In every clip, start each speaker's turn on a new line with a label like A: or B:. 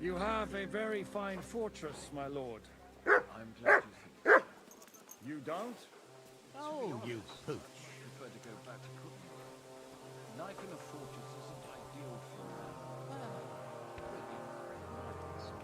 A: You have a very fine fortress, my lord. I'm glad you think so. You don't?
B: Oh, you pooch.
A: I prefer to go back to cooking. Life in a fortress isn't ideal for a man. Hardly surprising.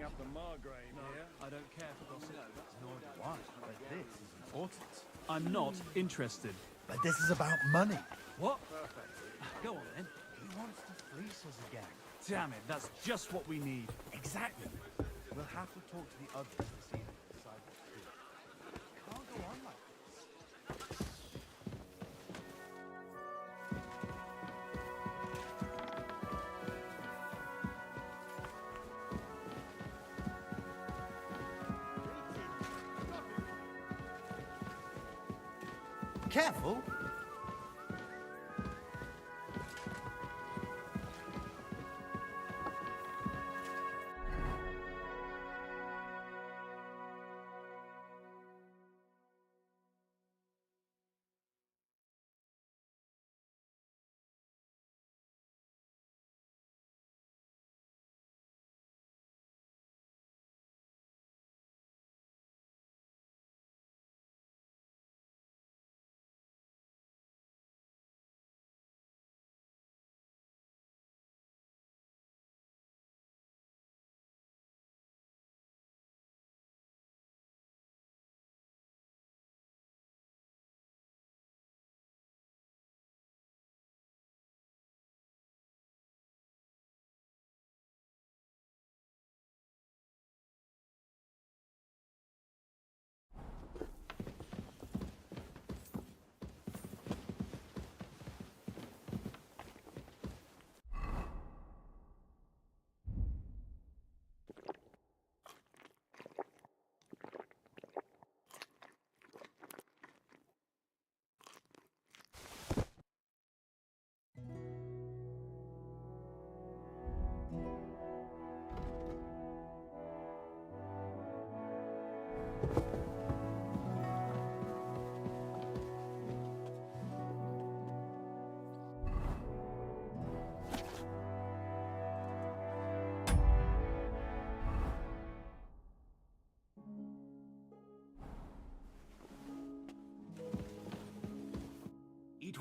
A: Up the Margrave here.
C: I don't care for gossip.
B: Nor do I, but this is important.
C: I'm not interested.
B: But this is about money.
C: What? Go on then.
B: He wants to fleece us again.
C: Damn it, that's just what we need.
B: Exactly. We'll have to talk to the others this evening to decide what to do. It can't go on like this. Careful!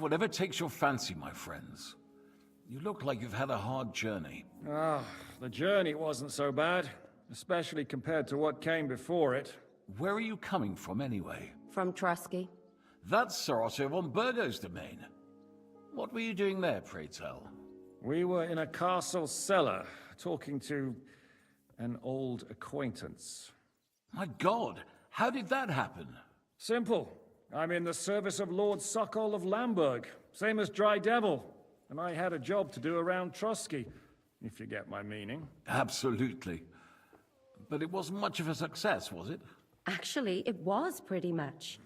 A: whatever takes your fancy, my friends. You look like you've had a hard journey.
D: Ah, the journey wasn't so bad, especially compared to what came before it.
A: Where are you coming from, anyway?
E: From Trusky.
A: That's Sir Otto von Burgo's domain. What were you doing there, pray tell?
D: We were in a castle cellar, talking to an old acquaintance.
A: My God, how did that happen?
D: Simple. I'm in the service of Lord Sokol of Lamberg, same as Dry Devil, and I had a job to do around Trusky, if you get my meaning.
A: Absolutely. But it wasn't much of a success, was it?
E: Actually, it was pretty much.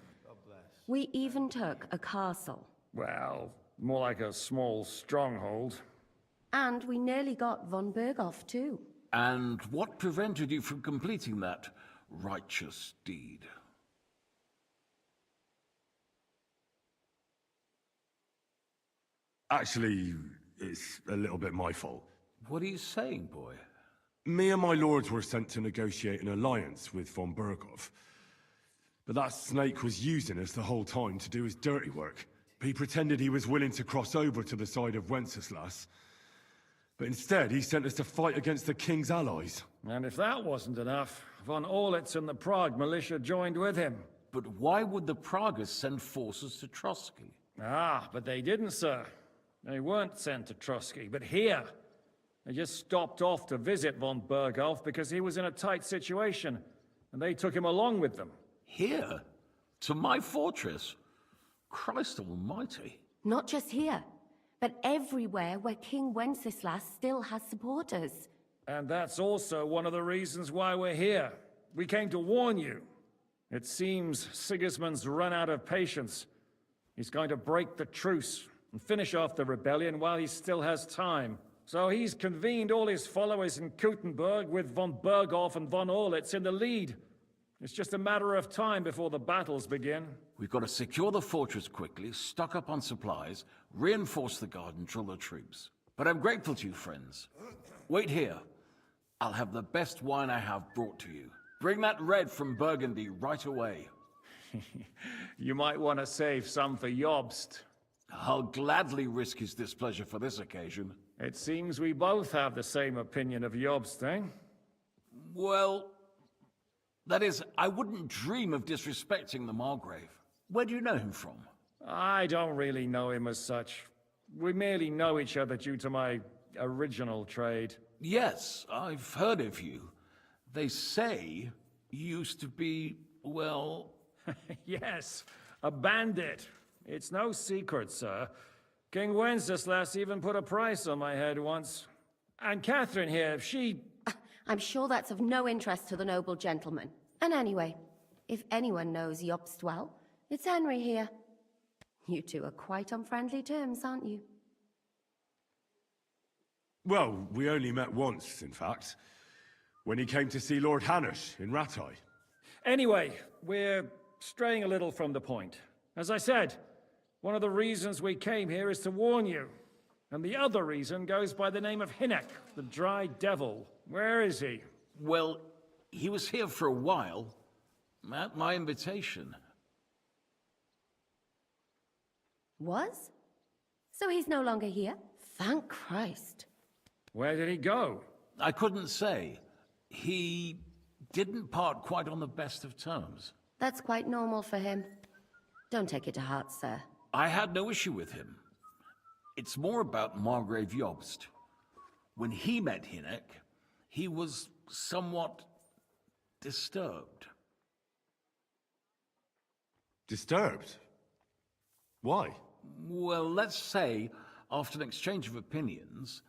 E: We even took a castle.
D: Well, more like a small stronghold.
E: And we nearly got von Berghoff, too.
A: And what prevented you from completing that righteous deed?
F: Actually, it's a little bit my fault.
A: What are you saying, boy?
F: Me and my lords were sent to negotiate an alliance with von Berghoff. But that snake was using us the whole time to do his dirty work. He pretended he was willing to cross over to the side of Wenceslas. But instead, he sent us to fight against the king's allies.
D: And if that wasn't enough, von Orlitz and the Prague militia joined with him.
A: But why would the Pragas send forces to Trusky?
D: Ah, but they didn't, sir. They weren't sent to Trusky, but here. They just stopped off to visit von Berghoff because he was in a tight situation, and they took him along with them.
A: Here? To my fortress? Christ almighty.
E: Not just here, but everywhere where King Wenceslas still has supporters.
D: And that's also one of the reasons why we're here. We came to warn you. It seems Sigismund's run out of patience. He's going to break the truce and finish off the rebellion while he still has time. So he's convened all his followers in Kuttenberg with von Berghoff and von Orlitz in the lead. It's just a matter of time before the battles begin.
A: We've got to secure the fortress quickly, stock up on supplies, reinforce the guard and drill the troops. But I'm grateful to you, friends. Wait here. I'll have the best wine I have brought to you. Bring that red from Burgundy right away.
D: You might want to save some for Jobst.
A: I'll gladly risk his displeasure for this occasion.
D: It seems we both have the same opinion of Jobst, eh?
A: Well, that is, I wouldn't dream of disrespecting the Margrave. Where do you know him from?
D: I don't really know him as such. We merely know each other due to my original trade.
A: Yes, I've heard of you. They say you used to be, well...
D: Yes, a bandit. It's no secret, sir. King Wenceslas even put a price on my head once. And Catherine here, she...
E: I'm sure that's of no interest to the noble gentleman. And anyway, if anyone knows Jobst well, it's Henry here. You two are quite on friendly terms, aren't you?
F: Well, we only met once, in fact. When he came to see Lord Hanush in Rattay.
D: Anyway, we're straying a little from the point. As I said, one of the reasons we came here is to warn you. And the other reason goes by the name of Hinnek, the Dry Devil. Where is he?
A: Well, he was here for a while, at my invitation.
E: Was? So he's no longer here? Thank Christ.
D: Where did he go?
A: I couldn't say. He didn't part quite on the best of terms.
E: That's quite normal for him. Don't take it to heart, sir.
A: I had no issue with him. It's more about Margrave Jobst. When he met Hinnek, he was somewhat disturbed.
F: Disturbed? Why?
A: Well, let's say, after an exchange of opinions,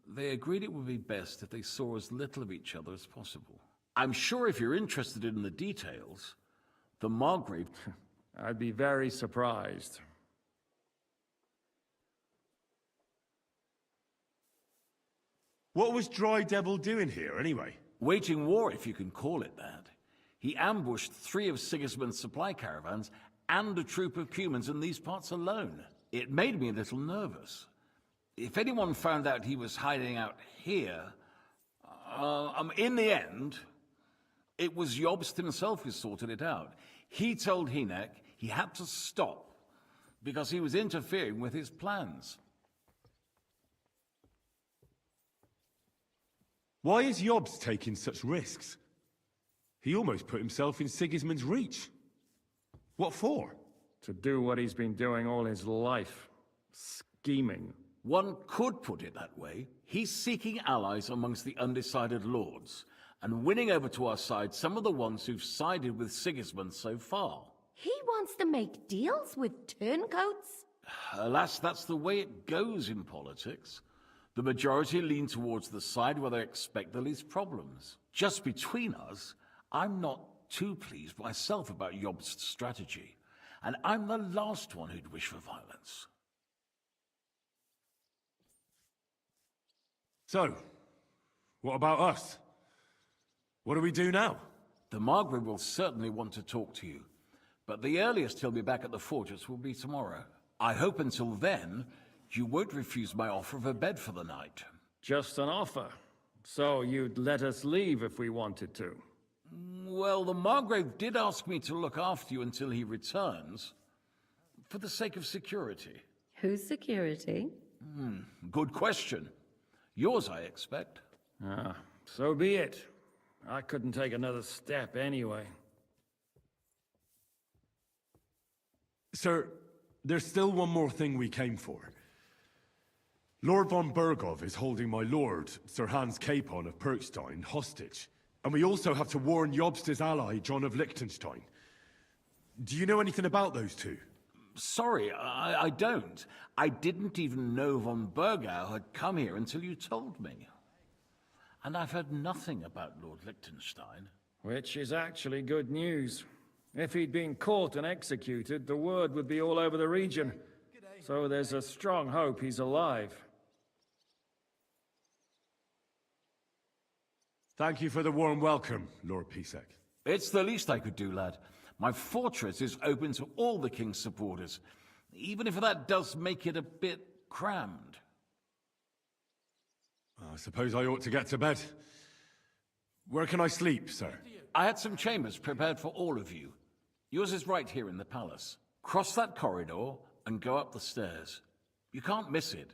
A: they agreed it would be best if they saw as little of each other as possible. I'm sure if you're interested in the details, the Margrave...
D: I'd be very surprised.
F: What was Dry Devil doing here, anyway?
A: Waging war, if you can call it that. He ambushed 3 of Sigismund's supply caravans and a troop of Cumans in these parts alone. It made me a little nervous. If anyone found out he was hiding out here... in the end, it was Jobst himself who sorted it out. He told Hinnek he had to stop because he was interfering with his plans.
F: Why is Yobs taking such risks? He almost put himself in Sigismund's reach. What for?
D: To do what he's been doing all his life. Scheming.
A: One could put it that way. He's seeking allies amongst the undecided lords, and winning over to our side some of the ones who've sided with Sigismund so far.
E: He wants to make deals with turncoats?
A: Alas, that's the way it goes in politics. The majority lean towards the side where they expect the least problems. Just between us, I'm not too pleased myself about Yob's strategy, and I'm the last one who'd wish for violence.
F: So, what about us? What do we do now?
A: The Margrave will certainly want to talk to you, but the earliest he'll be back at the fortress will be tomorrow. I hope until then, you won't refuse my offer of a bed for the night.
D: Just an offer. So you'd let us leave if we wanted to.
A: Well, the Margrave did ask me to look after you until he returns, for the sake of security.
E: Whose security?
A: Good question. Yours, I expect.
D: Ah, so be it. I couldn't take another step anyway.
F: Sir, there's still one more thing we came for. Lord von Bergov is holding my lord, Sir Hans Capon of Perkstein, hostage. And we also have to warn Jobst's ally, John of Liechtenstein. Do you know anything about those two?
A: Sorry, I don't. I didn't even know von Bergau had come here until you told me. And I've heard nothing about Lord Liechtenstein.
D: Which is actually good news. If he'd been caught and executed, the word would be all over the region. So there's a strong hope he's alive.
F: Thank you for the warm welcome, Lord Pisek.
A: It's the least I could do, lad. My fortress is open to all the king's supporters, even if that does make it a bit crammed.
F: I suppose I ought to get to bed. Where can I sleep, sir?
A: I had some chambers prepared for all of you. Yours is right here in the palace. Cross that corridor and go up the stairs. You can't miss it.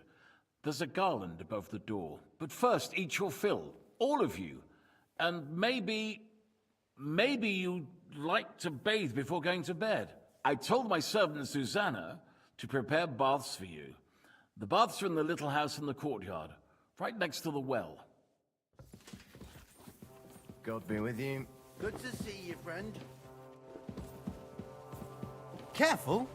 A: There's a garland above the door. But first, eat your fill, all of you. And maybe you'd like to bathe before going to bed. I told my servant Susanna to prepare baths for you. The baths are in the little house in the courtyard, right next to the well.
B: God be with you. Good to see you, friend. Careful!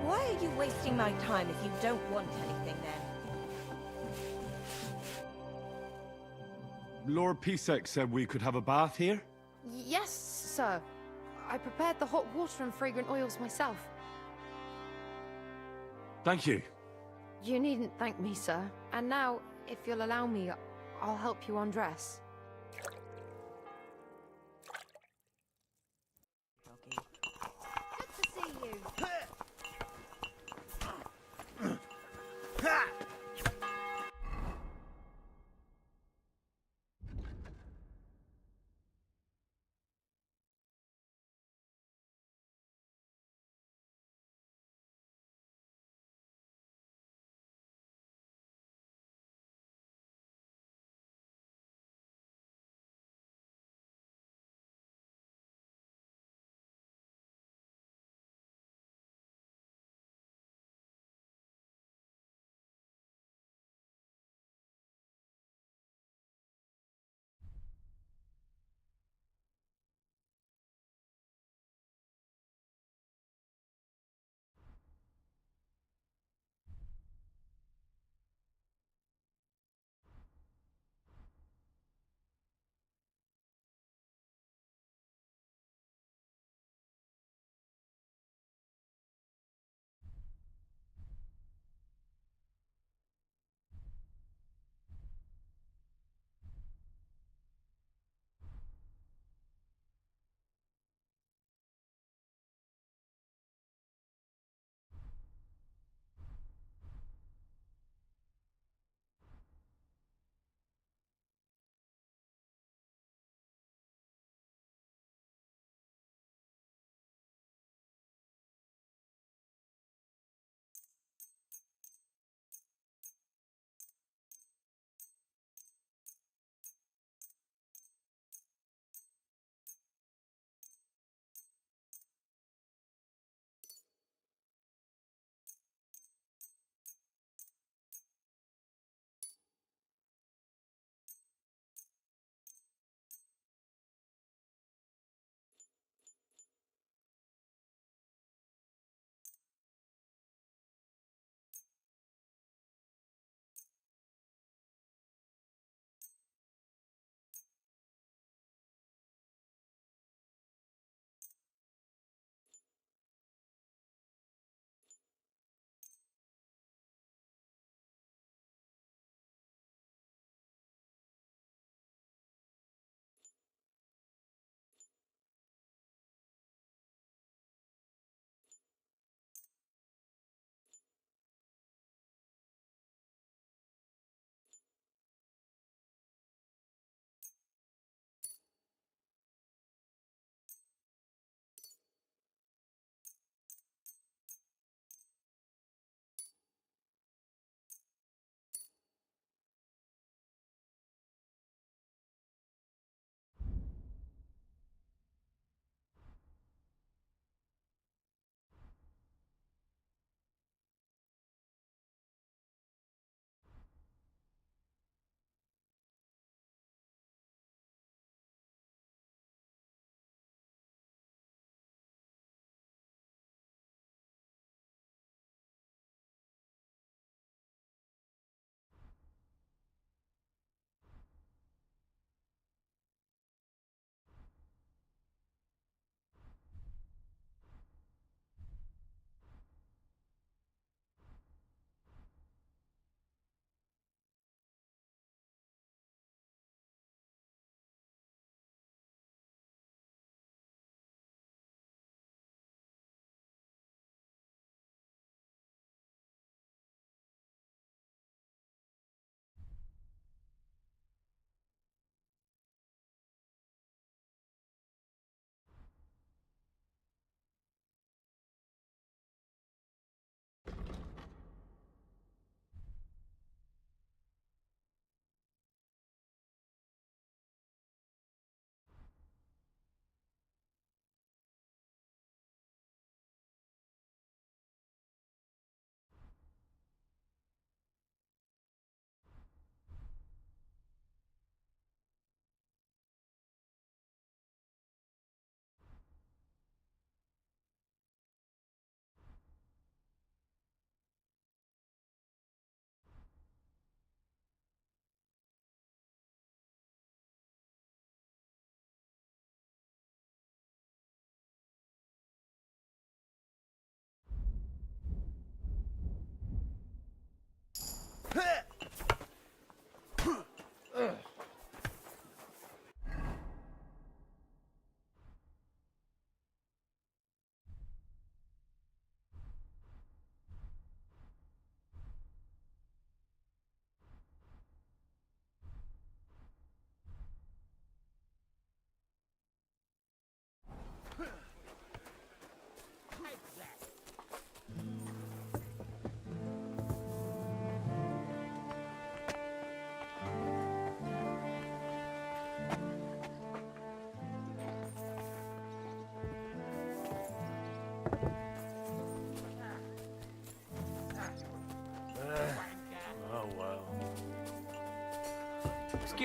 G: Why are you wasting my time if you don't want anything then?
F: Lord Pisek said we could have a bath here?
H: Yes, sir. I prepared the hot water and fragrant oils myself.
F: Thank you.
H: You needn't thank me, sir. And now, if you'll allow me, I'll help you undress.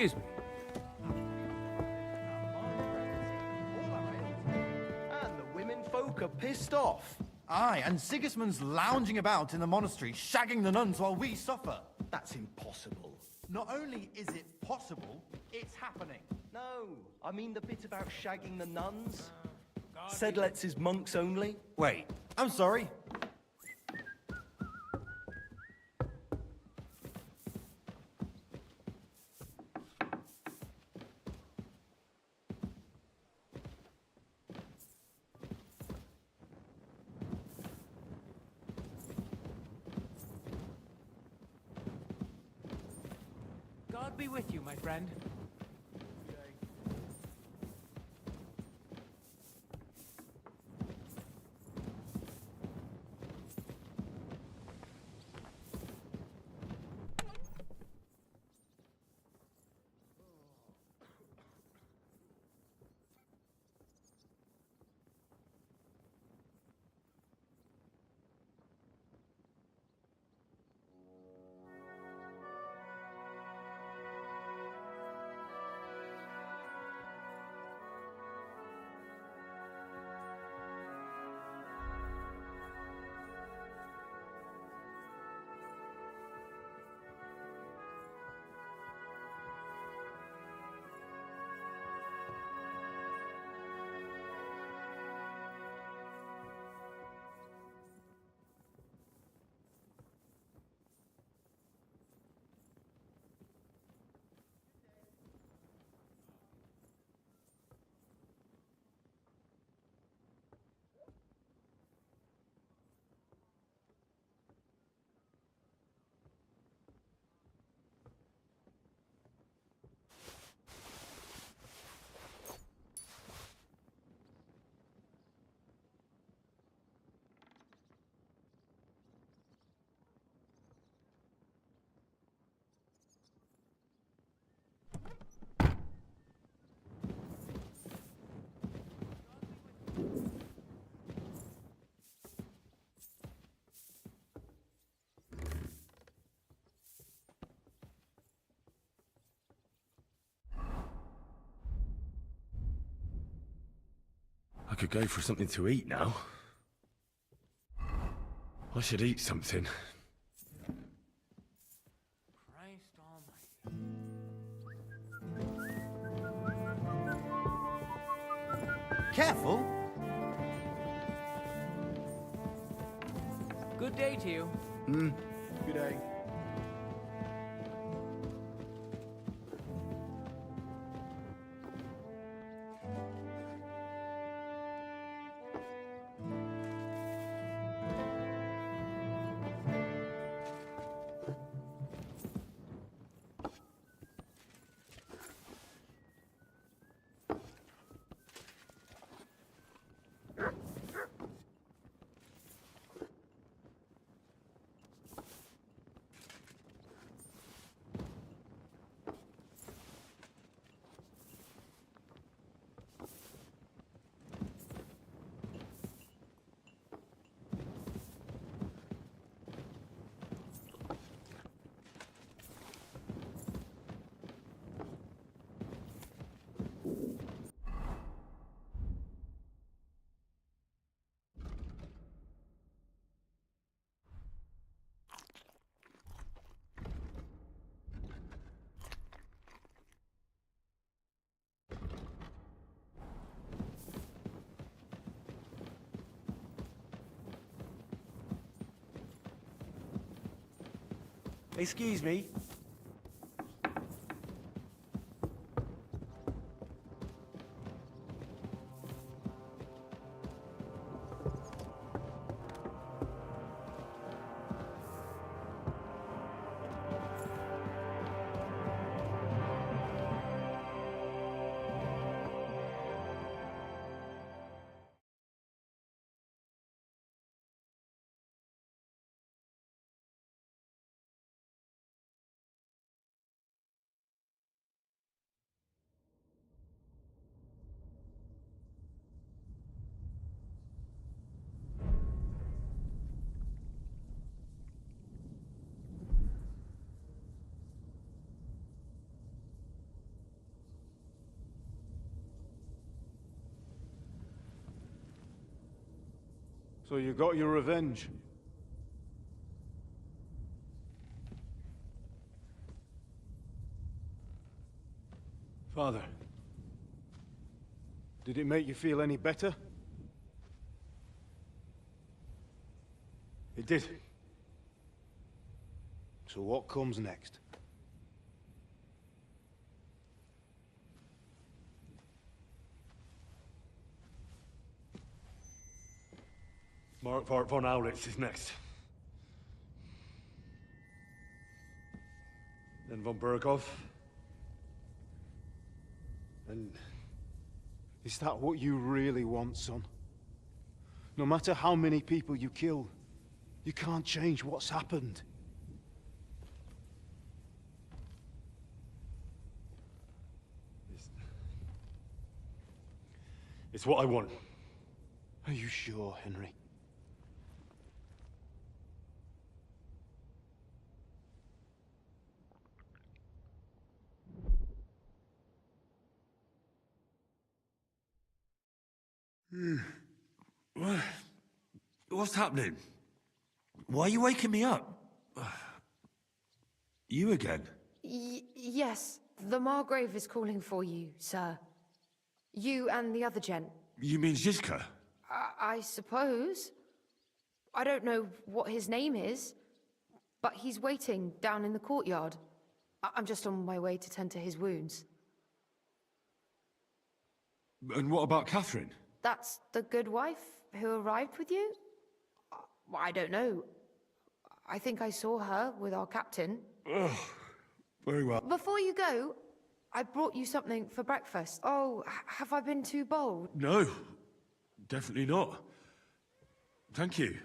C: Excuse me.
B: And the women folk are pissed off. Aye, and Sigismund's lounging about in the monastery, shagging the nuns while we suffer.
I: That's impossible.
B: Not only is it possible, it's happening.
I: No, I mean the bit about shagging the nuns. Sedlets is monks only.
B: Wait, I'm sorry.
C: God be with you, my friend.
F: I could go for something to eat now. I should eat something.
C: Christ almighty.
B: Careful.
C: Good day to you.
B: Good day.
I: Excuse me.
J: So you got your revenge. Father, did it make you feel any better? It did. So what comes next?
F: Mark von Aulitz is next. Then von Burgov.
J: And is that what you really want, son? No matter how many people you kill, you can't change what's happened.
F: It's what I want.
J: Are you sure, Henry?
F: What's happening? Why are you waking me up? You again?
H: Yes, the Margrave is calling for you, sir. You and the other gent.
F: You mean Zizka?
H: I suppose. I don't know what his name is, but he's waiting down in the courtyard. I'm just on my way to tend to his wounds.
F: And what about Catherine?
H: That's the good wife who arrived with you? I don't know. I think I saw her with our captain.
F: Ugh, very well.
H: Before you go, I brought you something for breakfast. Oh, have I been too bold?
F: No, definitely not. Thank you.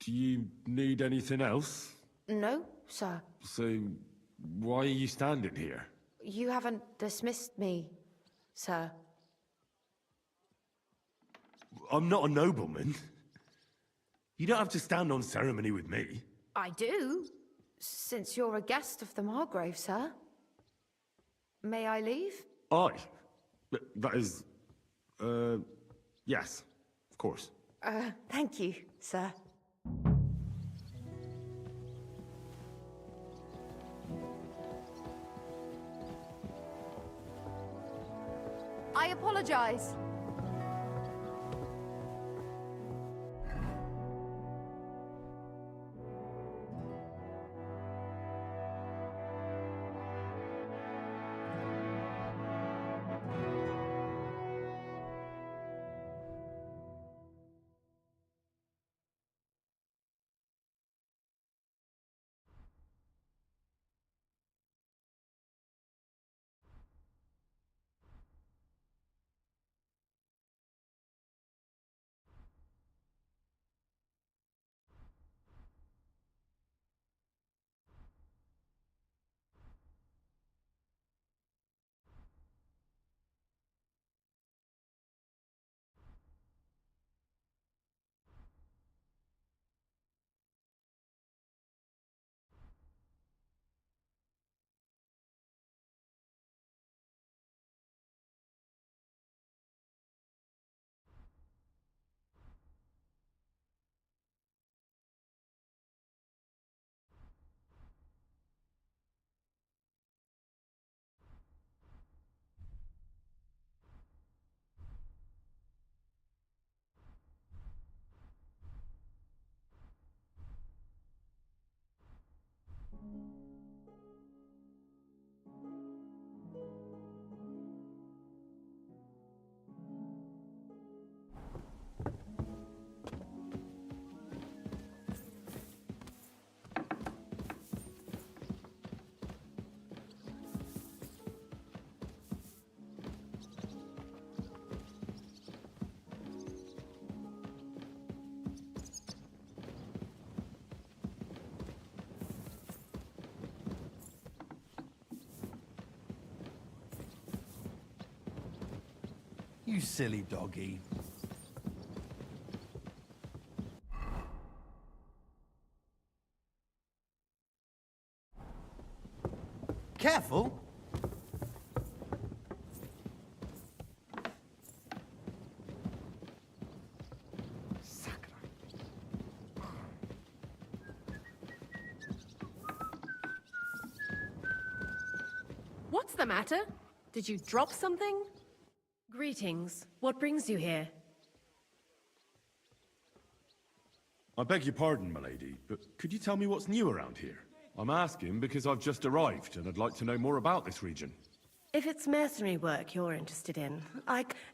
F: Do you need anything else?
H: No, sir.
F: So, why are you standing here?
H: You haven't dismissed me, sir.
F: I'm not a nobleman. You don't have to stand on ceremony with me.
H: I do, since you're a guest of the Margrave, sir. May I leave?
F: That is... yes, of course.
H: Thank you, sir.
E: I apologize.
I: You silly doggy. Careful!
H: the matter? Did you drop something?
K: Greetings. What brings you here?
F: I beg your pardon, milady, but could you tell me what's new around here? I'm asking because I've just arrived, and I'd like to know more about this region.
K: If it's mercenary work you're interested in,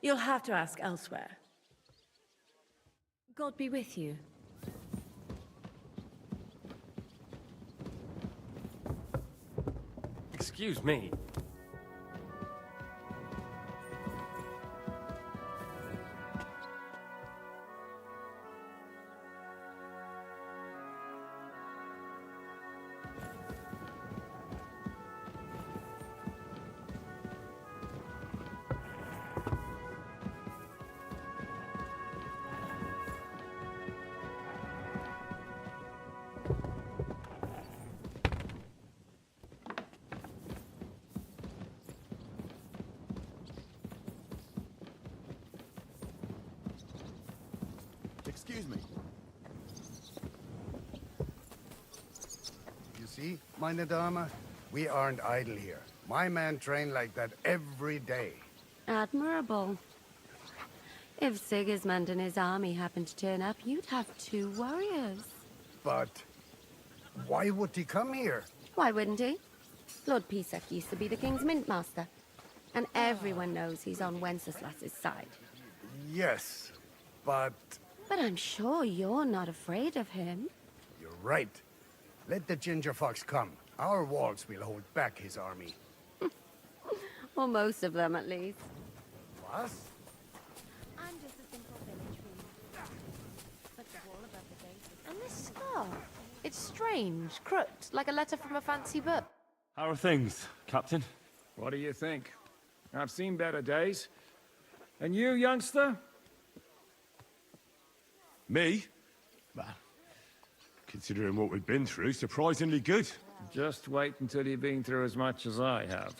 K: you'll have to ask elsewhere. God be with you.
L: Excuse me.
J: Excuse me. You see, meine Dame, we aren't idle here. My men train like that every day.
E: Admirable. If Sigismund and his army happened to turn up, you'd have 2 warriors.
J: But why would he come here?
E: Why wouldn't he? Lord Pisak used to be the king's mintmaster, and everyone knows he's on Wenceslas's side.
J: Yes, but...
E: But I'm sure you're not afraid of him.
J: You're right. Let the ginger fox come. Our walls will hold back his army.
E: Or most of them, at least.
J: What?
E: I'm just a simple village woman. But the wall above the gate is...
H: And this scar? It's strange, crooked, like a letter from a fancy book.
F: How are things, Captain?
D: What do you think? I've seen better days. And you, youngster?
F: Me? Well, considering what we've been through, surprisingly good.
D: Just wait until you've been through as much as I have.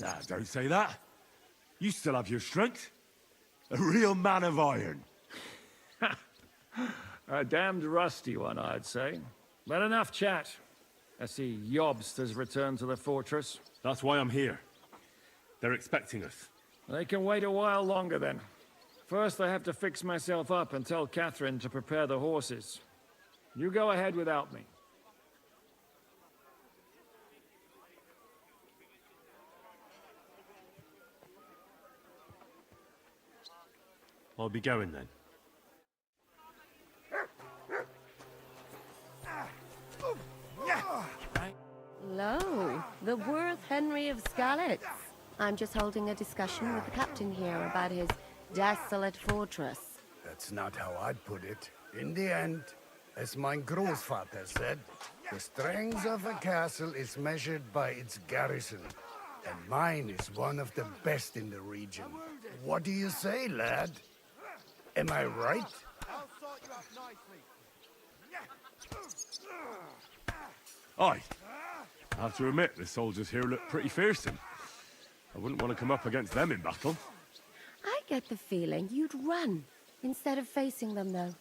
F: Ah, don't say that. You still have your strength. A real man of iron.
D: A damned rusty one, I'd say. But enough chat. I see Jobst has returned to the fortress.
F: That's why I'm here. They're expecting us.
D: They can wait a while longer, then. First, I have to fix myself up and tell Catherine to prepare the horses. You go ahead without me.
F: I'll be going then.
E: Lo, the Worth Henry of Skalitz. I'm just holding a discussion with the captain here about his desolate fortress.
J: That's not how I'd put it. In the end, as my Großvater said, the strength of a castle is measured by its garrison. And mine is one of the best in the region. What do you say, lad? Am I right?
B: I'll sort you out nicely.
F: Aye. I have to admit, the soldiers here look pretty fearsome. I wouldn't want to come up against them in battle.
E: I get the feeling you'd run instead of facing them, though.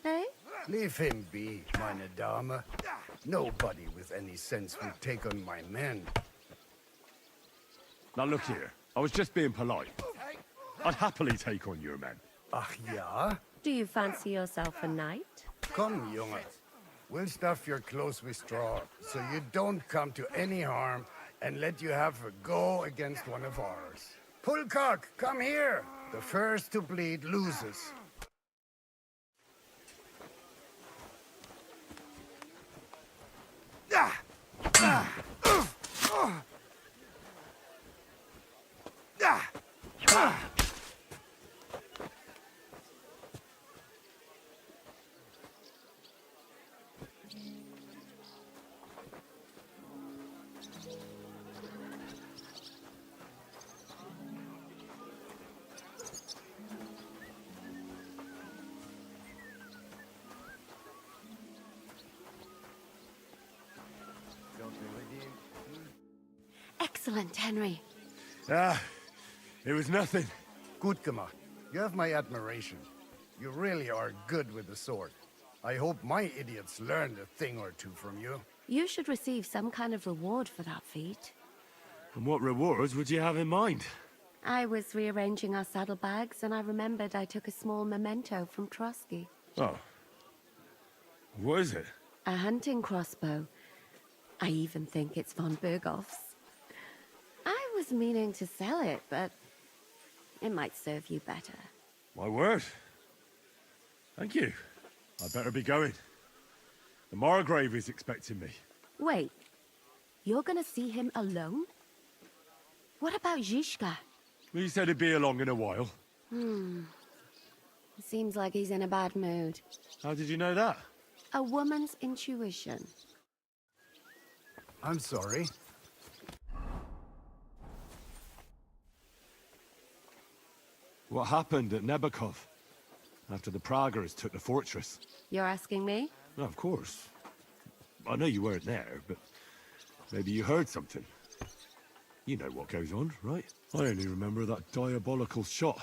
E: Eh?
J: Leave him be, meine Dame. Nobody with any sense would take on my men.
F: Now look here, I was just being polite. I'd happily take on your men.
J: Ach ja?
E: Do you fancy yourself a knight?
J: Come, Junge. We'll stuff your clothes with straw, so you don't come to any harm, and let you have a go against one of ours. Pullcock, come here! The first to bleed loses.
E: Excellent, Henry.
F: Ah, it was nothing.
J: Gut gemacht. You have my admiration. You really are good with the sword. I hope my idiots learned a thing or two from you.
E: You should receive some kind of reward for that feat.
F: And what rewards would you have in mind?
E: I was rearranging our saddlebags, and I remembered I took a small memento from Trotsky.
F: Oh. What is it?
E: A hunting crossbow. I even think it's von Berghoff's. I was meaning to sell it, but it might serve you better.
F: My word. Thank you. I'd better be going. The Margrave is expecting me.
E: Wait, you're gonna see him alone? What about Zhishka?
F: He said he'd be along in a while.
E: Seems like he's in a bad mood.
F: How did you know that?
E: A woman's intuition.
J: I'm sorry.
F: What happened at Nebakov? After the Praguers took the fortress?
E: You're asking me?
F: No, of course. I know you weren't there, but maybe you heard something. You know what goes on, right? I only remember that diabolical shot.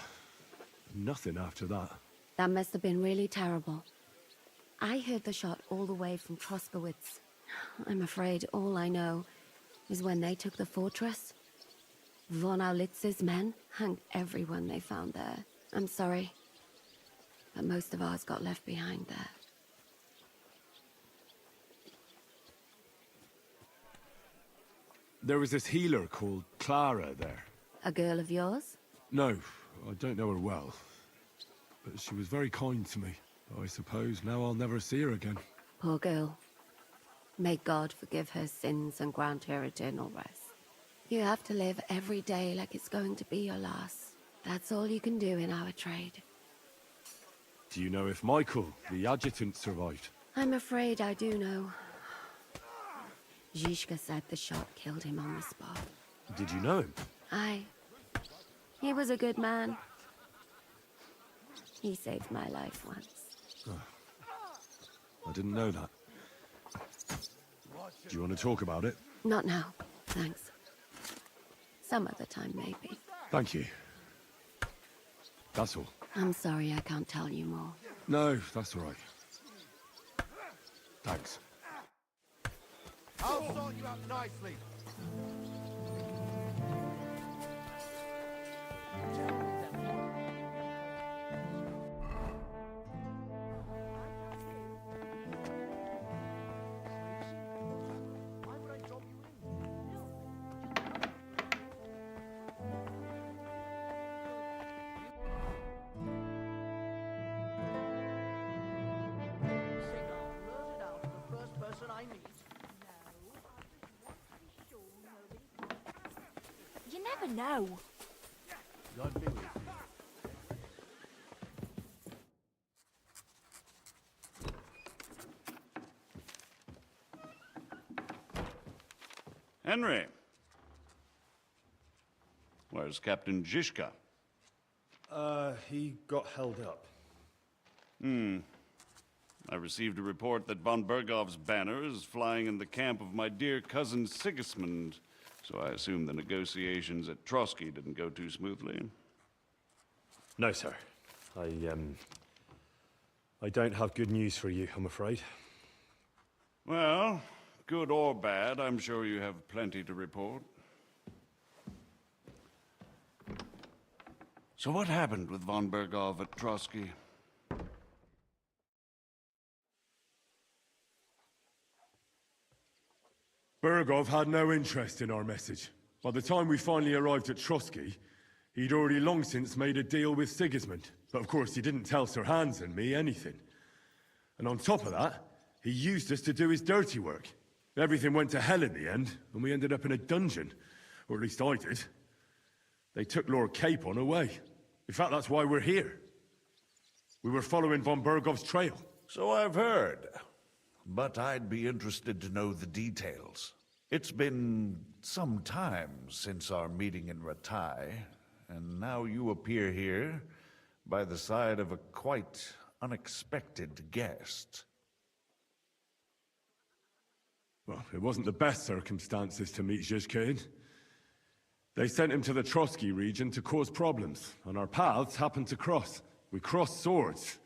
F: Nothing after that.
E: That must have been really terrible. I heard the shot all the way from Troskowitz. I'm afraid all I know is when they took the fortress, von Aulitz's men hung everyone they found there. I'm sorry, but most of ours got left behind there.
F: There was this healer called Clara there.
E: A girl of yours?
F: No, I don't know her well. But she was very kind to me. I suppose now I'll never see her again.
E: Poor girl. May God forgive her sins and grant her eternal rest. You have to live every day like it's going to be your last. That's all you can do in our trade.
F: Do you know if Michael, the adjutant, survived?
E: I'm afraid I do know. Zhishka said the shot killed him on the spot.
F: Did you know him?
E: Aye. He was a good man. He saved my life once.
F: I didn't know that. Do you want to talk about it?
E: Not now, thanks. Some other time, maybe.
F: Thank you. That's all.
E: I'm sorry I can't tell you more.
F: No, that's all right. Thanks.
B: I'll sort you out nicely.
G: You never know.
B: God be with you.
L: Henry. Where's Captain Zhishka?
F: He got held up.
L: I received a report that von Bergov's banner is flying in the camp of my dear cousin Sigismund, so I assume the negotiations at Trotsky didn't go too smoothly.
F: No, sir. I don't have good news for you, I'm afraid.
L: Well, good or bad, I'm sure you have plenty to report. So what happened with von Bergov at Trotsky?
F: Bergov had no interest in our message. By the time we finally arrived at Trotsky, he'd already long since made a deal with Sigismund. But of course, he didn't tell Sir Hans and me anything. And on top of that, he used us to do his dirty work. Everything went to hell in the end, and we ended up in a dungeon. Or at least I did. They took Lord Capon away. In fact, that's why we're here. We were following von Bergov's trail.
M: So I've heard. But I'd be interested to know the details. It's been some time since our meeting in Ratai, and now you appear here by the side of a quite unexpected guest.
F: Well, it wasn't the best circumstances to meet Zhishka in. They sent him to the Trotsky region to cause problems, and our paths happened to cross. We crossed swords.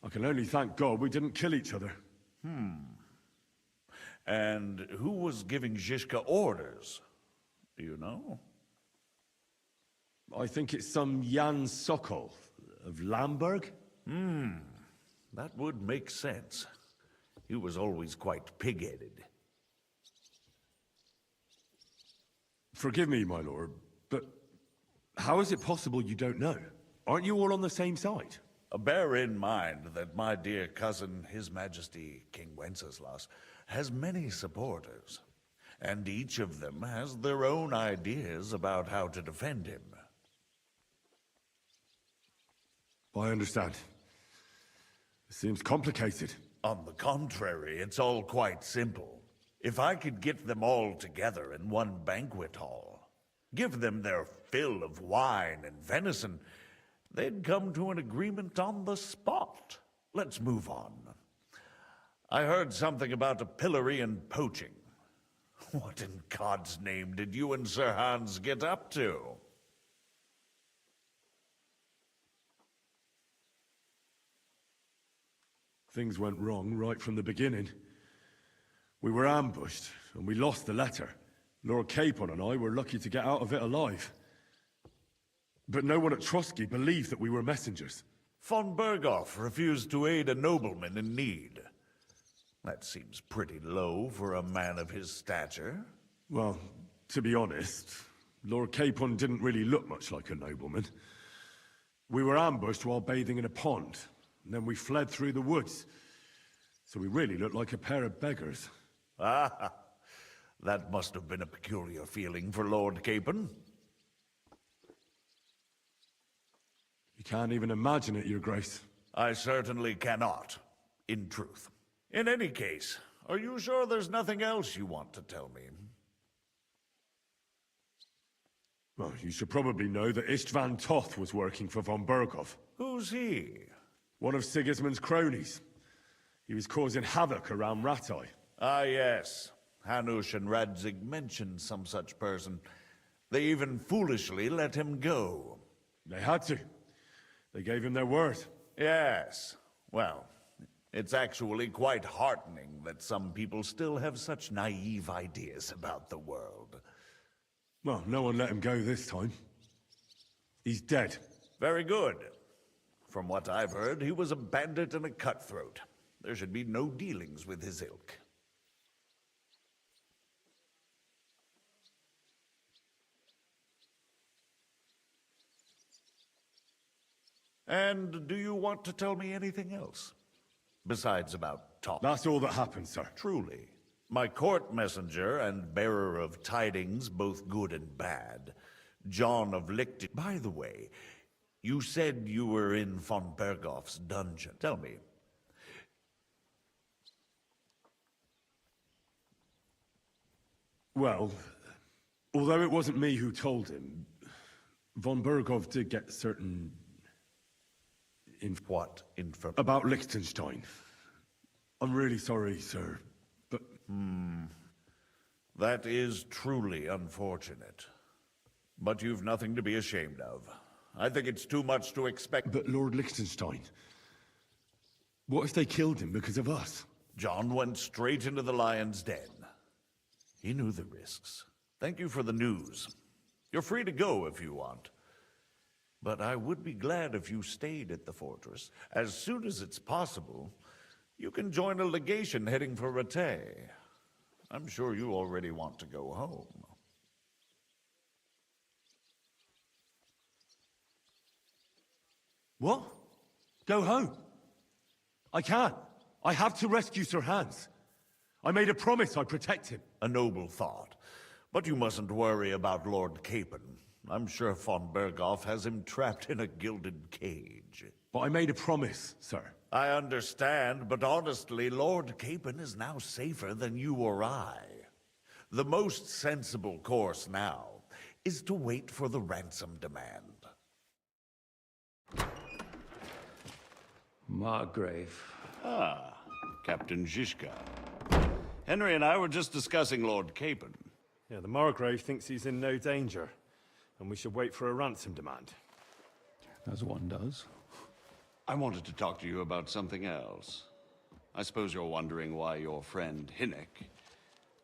F: I can only thank God we didn't kill each other.
M: And who was giving Zhishka orders? Do you know?
F: I think it's some Jan Sokol of Lamberg.
M: That would make sense. He was always quite pig-headed.
F: Forgive me, my lord, but how is it possible you don't know? Aren't you all on the same side?
M: Bear in mind that my dear cousin, His Majesty King Wenceslas, has many supporters, and each of them has their own ideas about how to defend him.
F: I understand. It seems complicated.
M: On the contrary, it's all quite simple. If I could get them all together in one banquet hall, give them their fill of wine and venison, they'd come to an agreement on the spot. Let's move on. I heard something about a pillory and poaching. What in God's name did you and Sir Hans get up to?
F: Things went wrong right from the beginning. We were ambushed, and we lost the letter. Lord Capon and I were lucky to get out of it alive. But no one at Trotsky believed that we were messengers.
M: Von Berghoff refused to aid a nobleman in need. That seems pretty low for a man of his stature.
F: Well, to be honest, Lord Capon didn't really look much like a nobleman. We were ambushed while bathing in a pond, and then we fled through the woods. So we really looked like a pair of beggars.
M: Ah, that must have been a peculiar feeling for Lord Capon.
F: You can't even imagine it, Your Grace.
M: I certainly cannot, in truth. In any case, are you sure there's nothing else you want to tell me?
F: Well, you should probably know that Istvan Toth was working for von Berghoff.
M: Who's he?
F: One of Sigismund's cronies. He was causing havoc around Ratai.
M: Ah, yes. Hanush and Radzig mentioned some such person. They even foolishly let him go.
F: They had to. They gave him their word.
M: Yes. Well, it's actually quite heartening that some people still have such naive ideas about the world.
F: Well, no one let him go this time. He's dead.
M: Very good. From what I've heard, he was a bandit and a cutthroat. There should be no dealings with his ilk. And do you want to tell me anything else? Besides about Toth?
F: That's all that happened, sir.
M: Truly. My court messenger and bearer of tidings, both good and bad, John of Lichten. By the way, you said you were in von Berghoff's dungeon. Tell me.
F: Well, although it wasn't me who told him, von Berghoff did get certain...
M: What info?
F: About Liechtenstein. I'm really sorry, sir, but...
M: That is truly unfortunate. But you've nothing to be ashamed of. I think it's too much to expect.
F: But Lord Liechtenstein... What if they killed him because of us?
M: John went straight into the lion's den. He knew the risks. Thank you for the news. You're free to go if you want. But I would be glad if you stayed at the fortress. As soon as it's possible, you can join a legation heading for Rattay. I'm sure you already want to go home.
F: What? Go home? I can't. I have to rescue Sir Hans. I made a promise I'd protect him.
M: A noble thought. But you mustn't worry about Lord Capon. I'm sure von Berghoff has him trapped in a gilded cage.
F: But I made a promise, sir.
M: I understand, but honestly, Lord Capon is now safer than you or I. The most sensible course now is to wait for the ransom demand.
D: Margrave.
L: Ah, Captain Zhishka. Henry and I were just discussing Lord Capon.
F: Yeah, the Margrave thinks he's in no danger, and we should wait for a ransom demand.
D: As one does.
L: I wanted to talk to you about something else. I suppose you're wondering why your friend Hinnek,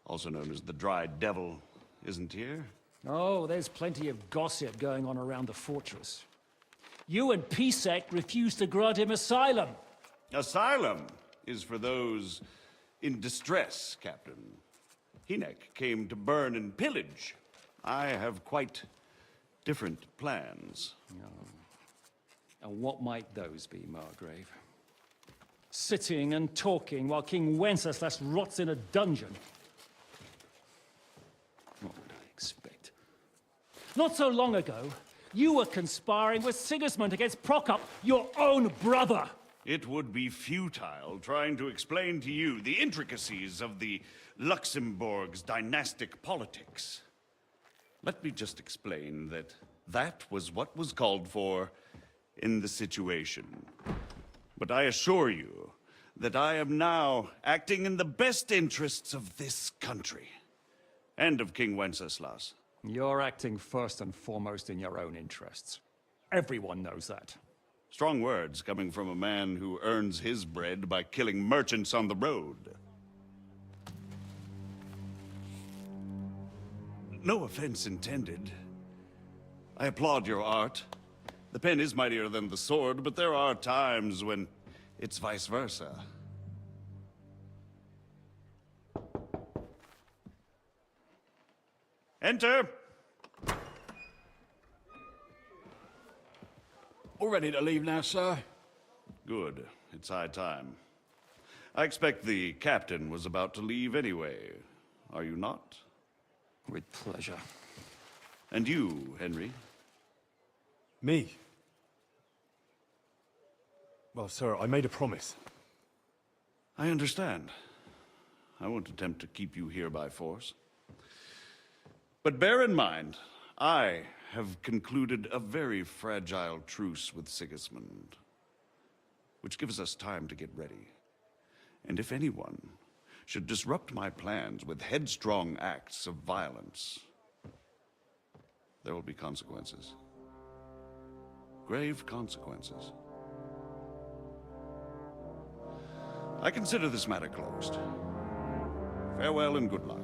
L: also known as the Dried Devil, isn't here?
D: Oh, there's plenty of gossip going on around the fortress. You and Pisek refused to grant him asylum.
L: Asylum is for those in distress, Captain. Hinnek came to burn and pillage. I have quite different plans.
D: And what might those be, Margrave? Sitting and talking while King Wenceslas rots in a dungeon. What would I expect? Not so long ago, you were conspiring with Sigismund against Prokop, your own brother.
L: It would be futile trying to explain to you the intricacies of the Luxembourg's dynastic politics. Let me just explain that that was what was called for in the situation. But I assure you that I am now acting in the best interests of this country and of King Wenceslas.
D: You're acting first and foremost in your own interests. Everyone knows that.
L: Strong words coming from a man who earns his bread by killing merchants on the road. No offense intended. I applaud your art. The pen is mightier than the sword, but there are times when it's vice versa. Enter!
A: All ready to leave now, sir?
L: Good. It's high time. I expect the captain was about to leave anyway. Are you not?
D: With pleasure.
L: And you, Henry?
F: Me? Well, sir, I made a promise.
L: I understand. I won't attempt to keep you here by force. But bear in mind, I have concluded a very fragile truce with Sigismund, which gives us time to get ready. And if anyone should disrupt my plans with headstrong acts of violence, there will be consequences. Grave consequences. I consider this matter closed. Farewell and good luck.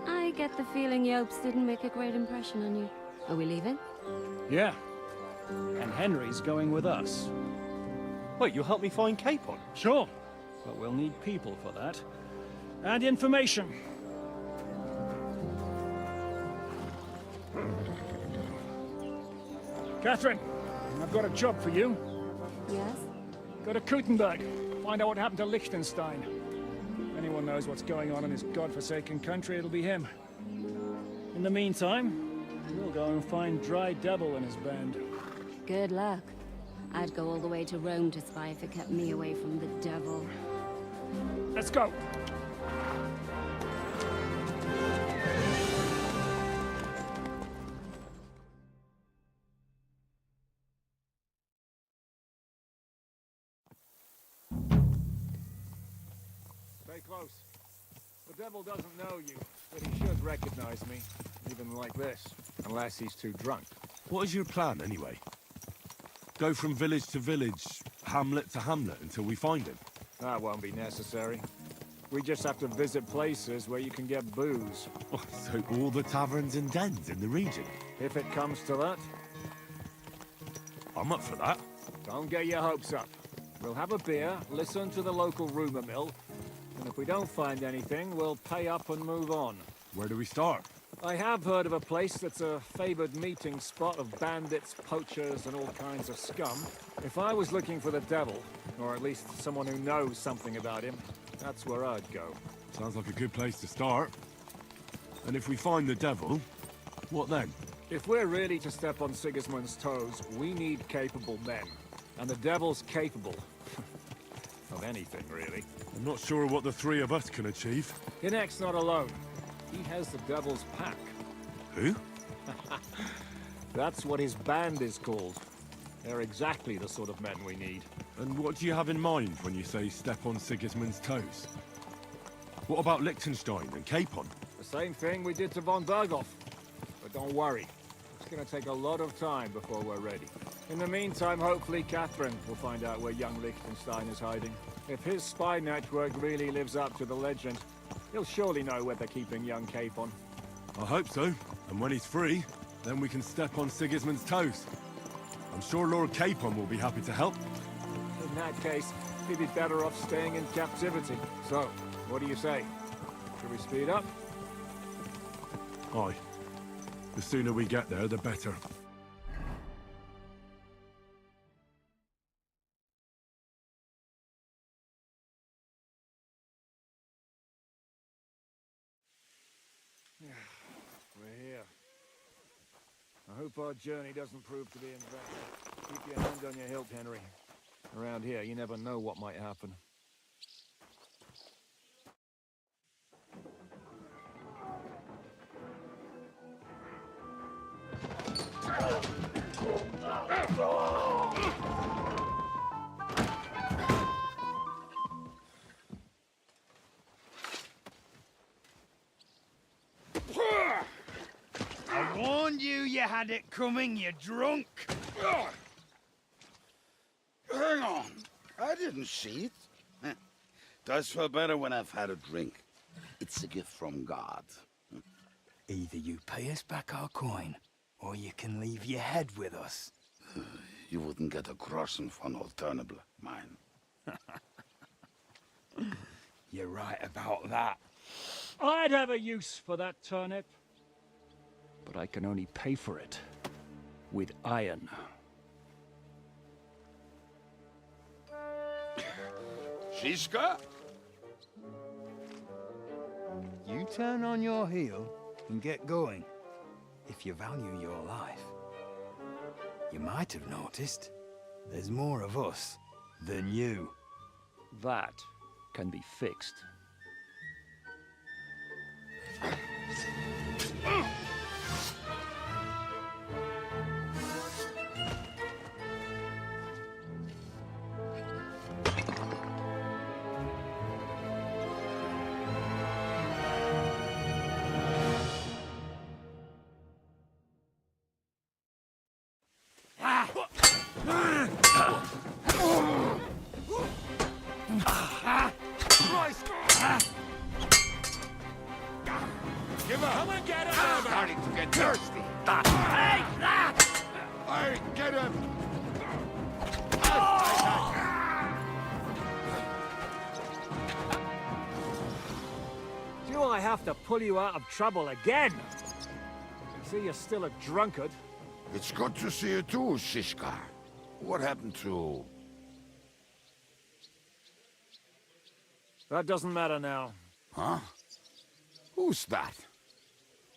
E: I get the feeling Yopes didn't make a great impression on you. Are we leaving?
D: Yeah. And Henry's going with us.
B: Wait, you'll help me find Capon?
D: Sure. But we'll need people for that. And information. Catherine, I've got a job for you.
E: Yes?
D: Go to Kuttenberg. Find out what happened to Liechtenstein. If anyone knows what's going on in this godforsaken country, it'll be him. In the meantime, we'll go and find Dry Devil and his band.
E: Good luck. I'd go all the way to Rome to spy if it kept me away from the devil.
D: Let's go! Stay close. The devil doesn't know you, but he should recognize me, even like this, unless he's too drunk.
F: What is your plan, anyway? Go from village to village, hamlet to hamlet, until we find him?
D: That won't be necessary. We just have to visit places where you can get booze.
F: Oh, so all the taverns and dens in the region?
D: If it comes to that.
F: I'm up for that.
D: Don't get your hopes up. We'll have a beer, listen to the local rumor mill, and if we don't find anything, we'll pay up and move on.
F: Where do we start?
D: I have heard of a place that's a favored meeting spot of bandits, poachers, and all kinds of scum. If I was looking for the devil, or at least someone who knows something about him, that's where I'd go.
F: Sounds like a good place to start. And if we find the devil, what then?
D: If we're really to step on Sigismund's toes, we need capable men. And the devil's capable. Of anything, really.
F: I'm not sure what the three of us can achieve.
D: Hinnek's not alone. He has the devil's pack.
F: Who?
D: That's what his band is called. They're exactly the sort of men we need.
F: And what do you have in mind when you say step on Sigismund's toes? What about Liechtenstein and Capon?
D: The same thing we did to von Berghoff. But don't worry, it's gonna take a lot of time before we're ready. In the meantime, hopefully Catherine will find out where young Liechtenstein is hiding. If his spy network really lives up to the legend, he'll surely know where they're keeping young Capon.
F: I hope so. And when he's free, then we can step on Sigismund's toes. I'm sure Lord Capon will be happy to help.
D: In that case, he'd be better off staying in captivity. So, what do you say? Should we speed up?
F: Aye. The sooner we get there, the better.
D: We're here. I hope our journey doesn't prove to be in vain. Keep your hand on your hilt, Henry. Around here, you never know what might happen.
J: I warned you you had it coming, you drunk!
N: Hang on. I didn't see it. Does feel better when I've had a drink. It's a gift from God.
O: Either you pay us back our coin, or you can leave your head with us.
N: You wouldn't get a groschen for an alternative, mine.
O: You're right about that.
D: I'd have a use for that turnip. But I can only pay for it with iron.
N: Shiska?
O: You turn on your heel and get going, if you value your life. You might have noticed there's more of us than you.
D: That can be fixed.
N: Give up!
D: Come and get him!
N: Starting to get thirsty.
D: Hey!
N: Hey, get him!
D: Do I have to pull you out of trouble again? See, you're still a drunkard.
N: It's good to see you too, Shishka. What happened to...
D: That doesn't matter now.
N: Huh? Who's that?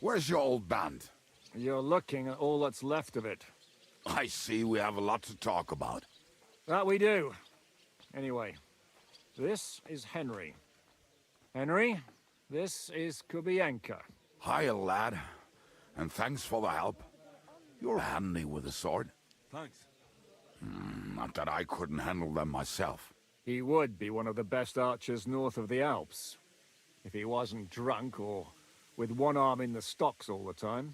N: Where's your old band?
D: You're looking at all that's left of it.
N: I see we have a lot to talk about.
D: That we do. Anyway, this is Henry. Henry, this is Kubienka.
N: Hiya, lad. And thanks for the help. You're handy with a sword.
F: Thanks.
N: Not that I couldn't handle them myself.
D: He would be one of the best archers north of the Alps. If he wasn't drunk or with one arm in the stocks all the time.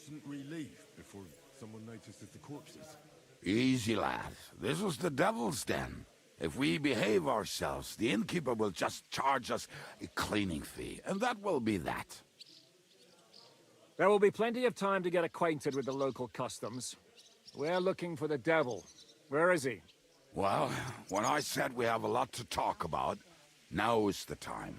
F: Shouldn't we leave before someone notices the corpses?
N: Easy, lad. This was the devil's den. If we behave ourselves, the innkeeper will just charge us a cleaning fee, and that will be that.
D: There will be plenty of time to get acquainted with the local customs. We're looking for the devil. Where is he?
N: Well, when I said we have a lot to talk about, now is the time.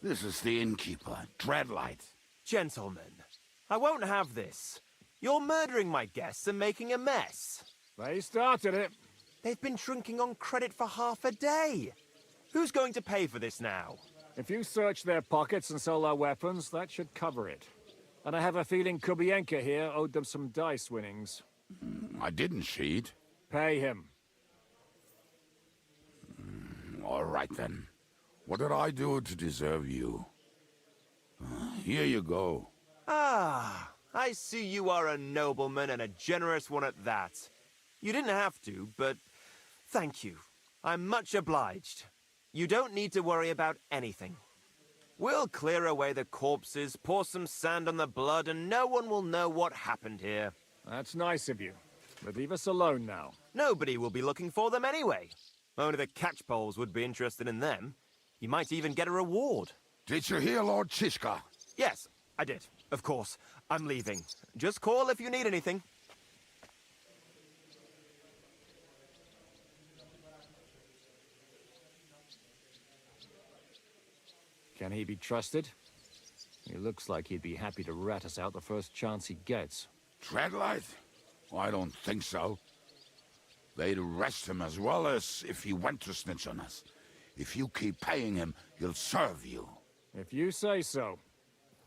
N: This is the innkeeper, Dreadlight.
P: Gentlemen, I won't have this. You're murdering my guests and making a mess.
D: They started it.
P: They've been drinking on credit for half a day. Who's going to pay for this now?
D: If you search their pockets and sell their weapons, that should cover it. And I have a feeling Kubienka here owed them some dice winnings.
N: I didn't cheat.
D: Pay him.
N: All right, then. What did I do to deserve you? Here you go.
P: Ah, I see you are a nobleman and a generous one at that. You didn't have to, but thank you. I'm much obliged. You don't need to worry about anything. We'll clear away the corpses, pour some sand on the blood, and no one will know what happened here.
D: That's nice of you. But leave us alone now.
P: Nobody will be looking for them anyway. Only the catchpoles would be interested in them. You might even get a reward.
N: Did you hear Lord Chishka?
P: Yes, I did. Of course. I'm leaving. Just call if you need anything.
D: Can he be trusted? He looks like he'd be happy to rat us out the first chance he gets.
N: Treadlight? I don't think so. They'd arrest him as well as if he went to snitch on us. If you keep paying him, he'll serve you.
D: If you say so.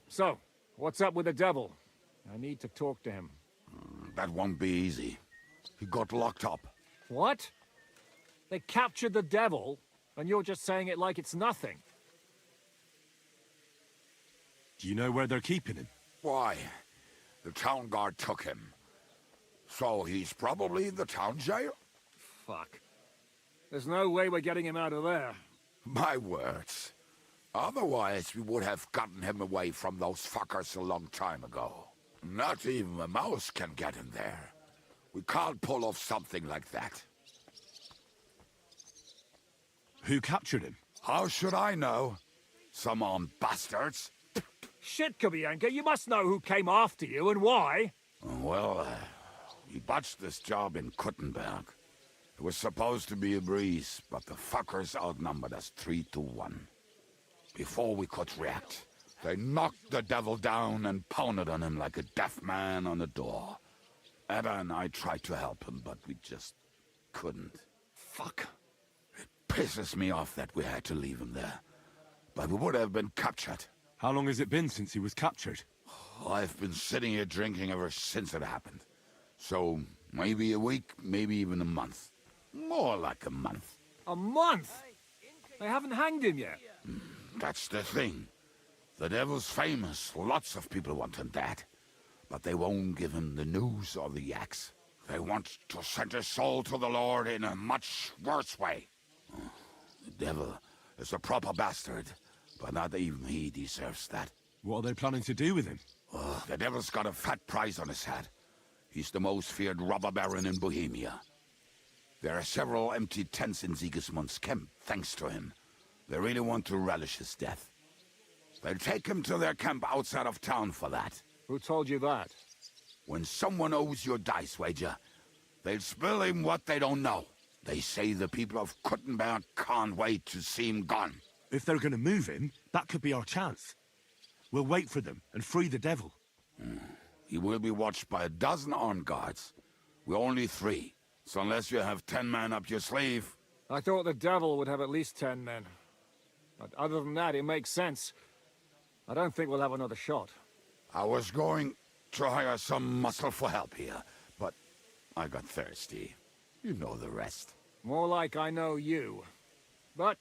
D: So, what's up with the devil? I need to talk to him.
N: That won't be easy. He got locked up.
D: What? They captured the devil, and you're just saying it like it's nothing.
F: Do you know where they're keeping him?
N: Why? The town guard took him. So he's probably in the town jail?
D: Fuck. There's no way we're getting him out of there.
N: My words. Otherwise, we would have gotten him away from those fuckers a long time ago. Not even a mouse can get him there. We can't pull off something like that.
F: Who captured him?
N: How should I know? Some armed bastards.
D: Shit, Kubianka, you must know who came after you and why.
N: Well, we botched this job in Kuttenberg. It was supposed to be a breeze, but the fuckers outnumbered us 3-1. Before we could react, they knocked the devil down and pounded on him like a deaf man on a door. Ada and I tried to help him, but we just couldn't.
D: Fuck.
N: It pisses me off that we had to leave him there. But we would have been captured.
F: How long has it been since he was captured?
N: I've been sitting here drinking ever since it happened. So, maybe a week, maybe even a month. More like a month.
D: A month? They haven't hanged him yet.
N: That's the thing. The devil's famous. Lots of people want him dead. But they won't give him the news or the axe. They want to send his soul to the Lord in a much worse way. The devil is a proper bastard, but not even he deserves that.
F: What are they planning to do with him?
N: The devil's got a fat price on his head. He's the most feared robber baron in Bohemia. There are several empty tents in Sigismund's camp, thanks to him. They really want to relish his death. They'll take him to their camp outside of town for that.
D: Who told you that?
N: When someone owes you a dice wager, they'll spill him what they don't know. They say the people of Kuttenberg can't wait to see him gone.
F: If they're going to move him, that could be our chance. We'll wait for them and free the devil.
N: He will be watched by a dozen armed guards. We're only 3. So unless you have 10 men up your sleeve...
D: I thought the devil would have at least 10 men. But other than that, it makes sense. I don't think we'll have another shot.
N: I was going to hire some muscle for help here, but I got thirsty. You know the rest.
D: More like I know you. But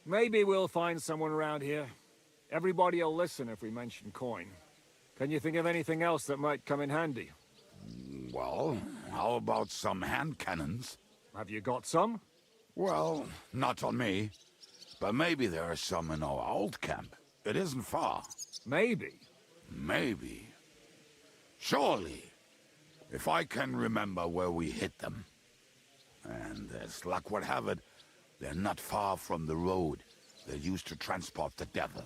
D: maybe we'll find someone around here. Everybody will listen if we mention coin. Can you think of anything else that might come in handy?
N: Well, how about some hand cannons?
D: Have you got some?
N: Well, not on me. But maybe there are some in our old camp. It isn't far.
D: Maybe.
N: Maybe. Surely. If I can remember where we hid them. And as luck would have it, they're not far from the road they used to transport the devil.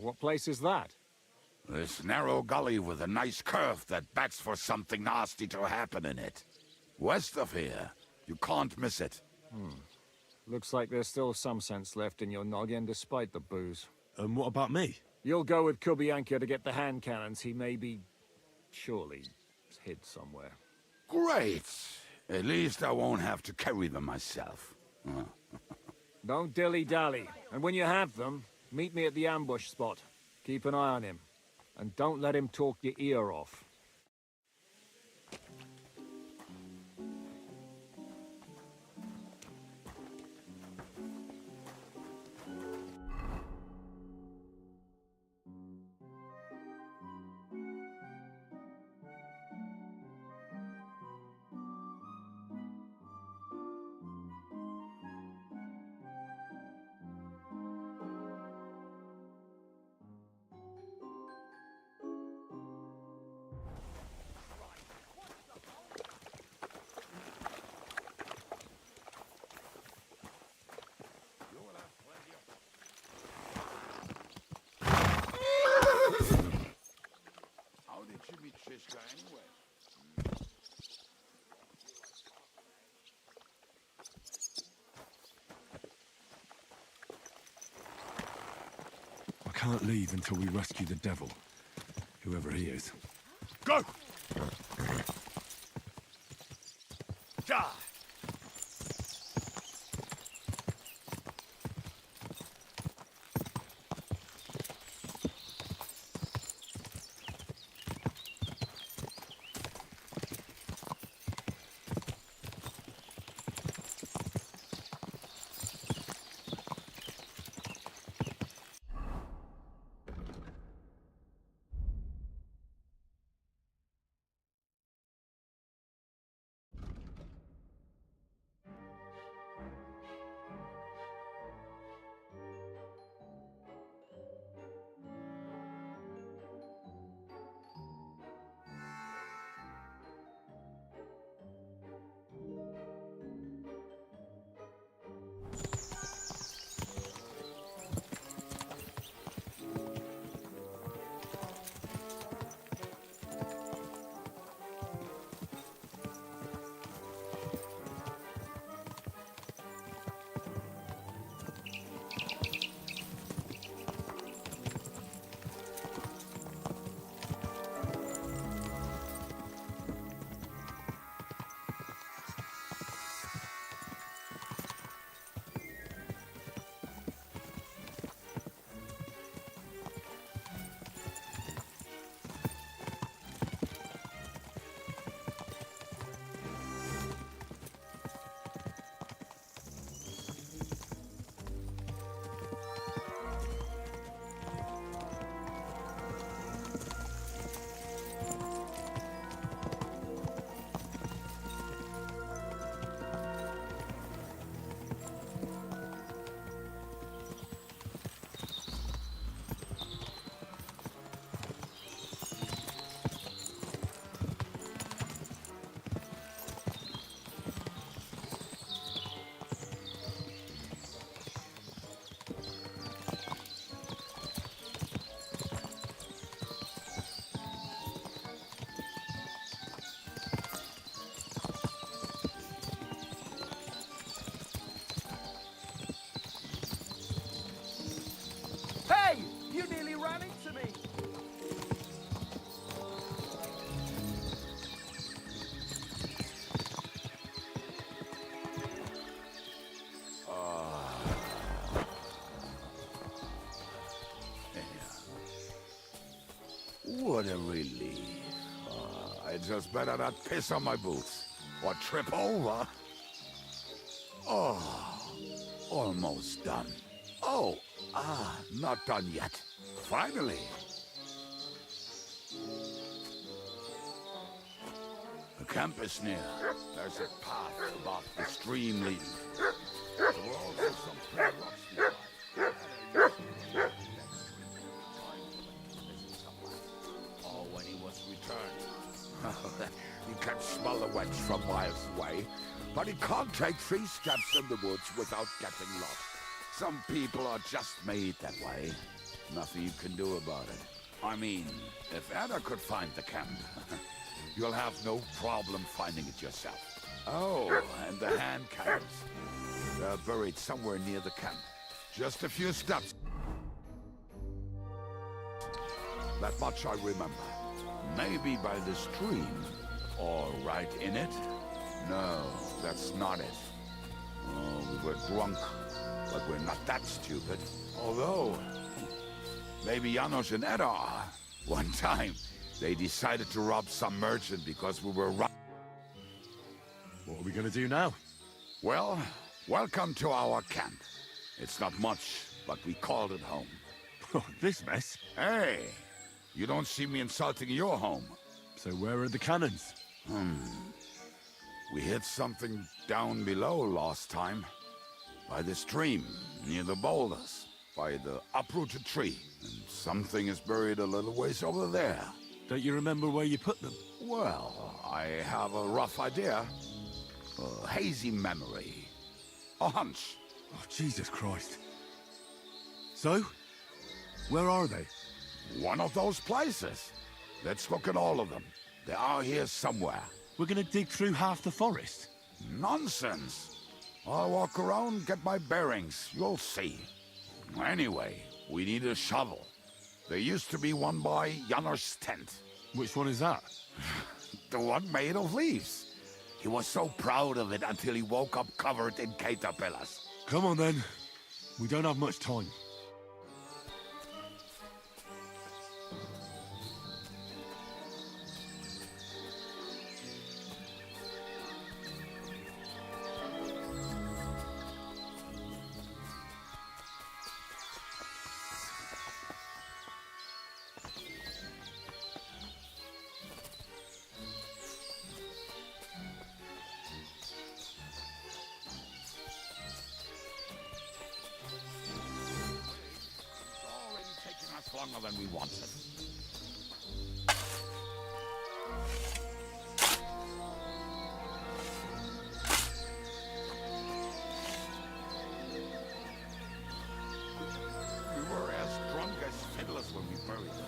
D: What place is that?
N: This narrow gully with a nice curve that backs for something nasty to happen in it. West of here. You can't miss it.
D: Looks like there's still some sense left in your noggin despite the booze.
F: And what about me?
D: You'll go with Kubianka to get the hand cannons. He may be... surely hid somewhere.
N: Great! At least I won't have to carry them myself.
D: Don't dilly-dally. And when you have them, meet me at the ambush spot. Keep an eye on him. And don't let him talk your ear off.
N: Kishka anyway.
F: I can't leave until we rescue the devil, whoever he is.
N: Go!
I: Ja! Hey! You nearly ran into me!
N: What a relief. I just better not piss on my boots or trip over. Oh, almost done. Oh, not done yet. Finally. The camp is near. There's a path above the stream leading. There were also some pretty rocks nearby. Oh, when he was returned. You can smell the wench from miles away, but he can't take 3 steps in the woods without getting lost. Some people are just made that way. Nothing you can do about it. I mean, if Anna could find the camp, you'll have no problem finding it yourself. Oh, and the hand cannons. They're buried somewhere near the camp. Just a few steps. That much I remember. Maybe by the stream, or right in it. No, that's not it. Oh, we were drunk, but we're not that stupid. Although, maybe Janos and Edda are. One time, they decided to rob some merchant because we were What
F: are we gonna do now?
N: Well, welcome to our camp. It's not much, but we called it home.
F: This mess?
N: Hey, you don't see me insulting your home.
F: So where are the cannons?
N: We hit something down below last time. By the stream, near the boulders. By the uprooted tree. And something is buried a little ways over there.
F: Don't you remember where you put them?
N: Well, I have a rough idea. A hazy memory. A hunch.
F: Oh, Jesus Christ. So? Where are they?
N: One of those places. Let's look at all of them. They are here somewhere.
F: We're gonna dig through half the forest.
N: Nonsense. I'll walk around, get my bearings. You'll see. Anyway, we need a shovel. There used to be one by Janner's tent.
F: Which one is that?
N: The one made of leaves. He was so proud of it until he woke up covered in caterpillars.
F: Come on then. We don't have much time.
N: Longer than we wanted. We were as drunk as fiddlers when we buried them.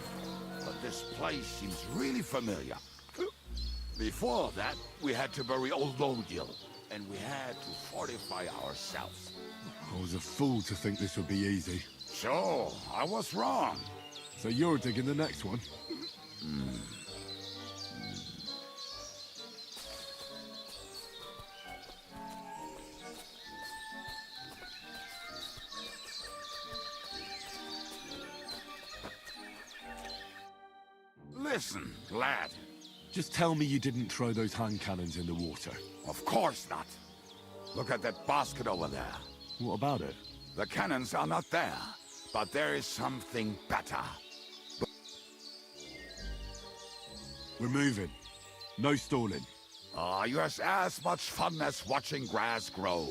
N: But this place seems really familiar. Before that, we had to bury old Lodil, and we had to fortify ourselves.
F: I was a fool to think this would be easy.
N: So, I was wrong.
F: So you're digging the next one?
N: Listen, lad.
F: Just tell me you didn't throw those hand cannons in the water.
N: Of course not. Look at that basket over there.
F: What about it?
N: The cannons are not there, but there is something better.
F: We're moving. No stalling.
N: You have as much fun as watching grass grow.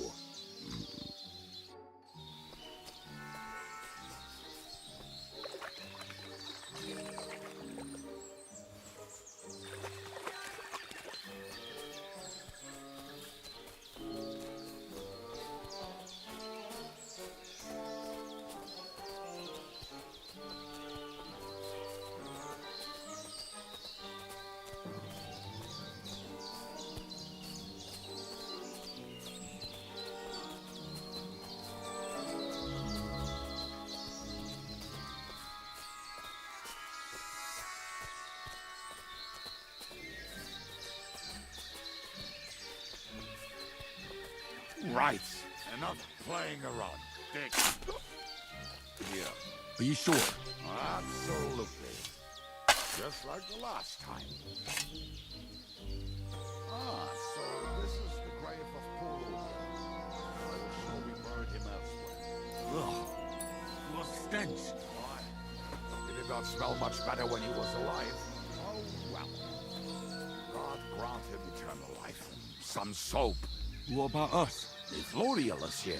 N: Right. Enough playing around. Dick. Here.
F: Are you sure?
N: Absolutely. Just like the last time. So this is the grave of poor old I was sure we buried him elsewhere.
F: Ugh. What stench.
N: Why? It did not smell much better when he was alive. Oh, well. God grant him eternal life. Some soap.
F: What about us?
N: If Lodiel is here,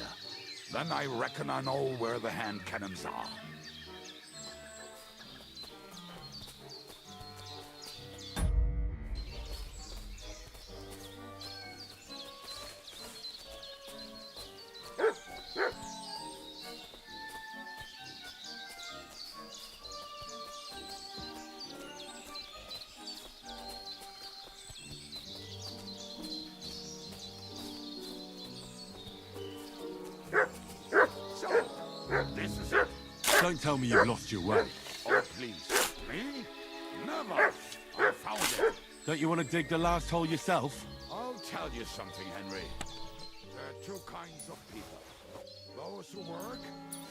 N: then I reckon I know where the hand cannons are. This is it.
F: Don't tell me you've lost your way.
N: Oh, please. Me? Never. I found it.
F: Don't you want to dig the last hole yourself?
N: I'll tell you something, Henry. There are two kinds of people. Those who work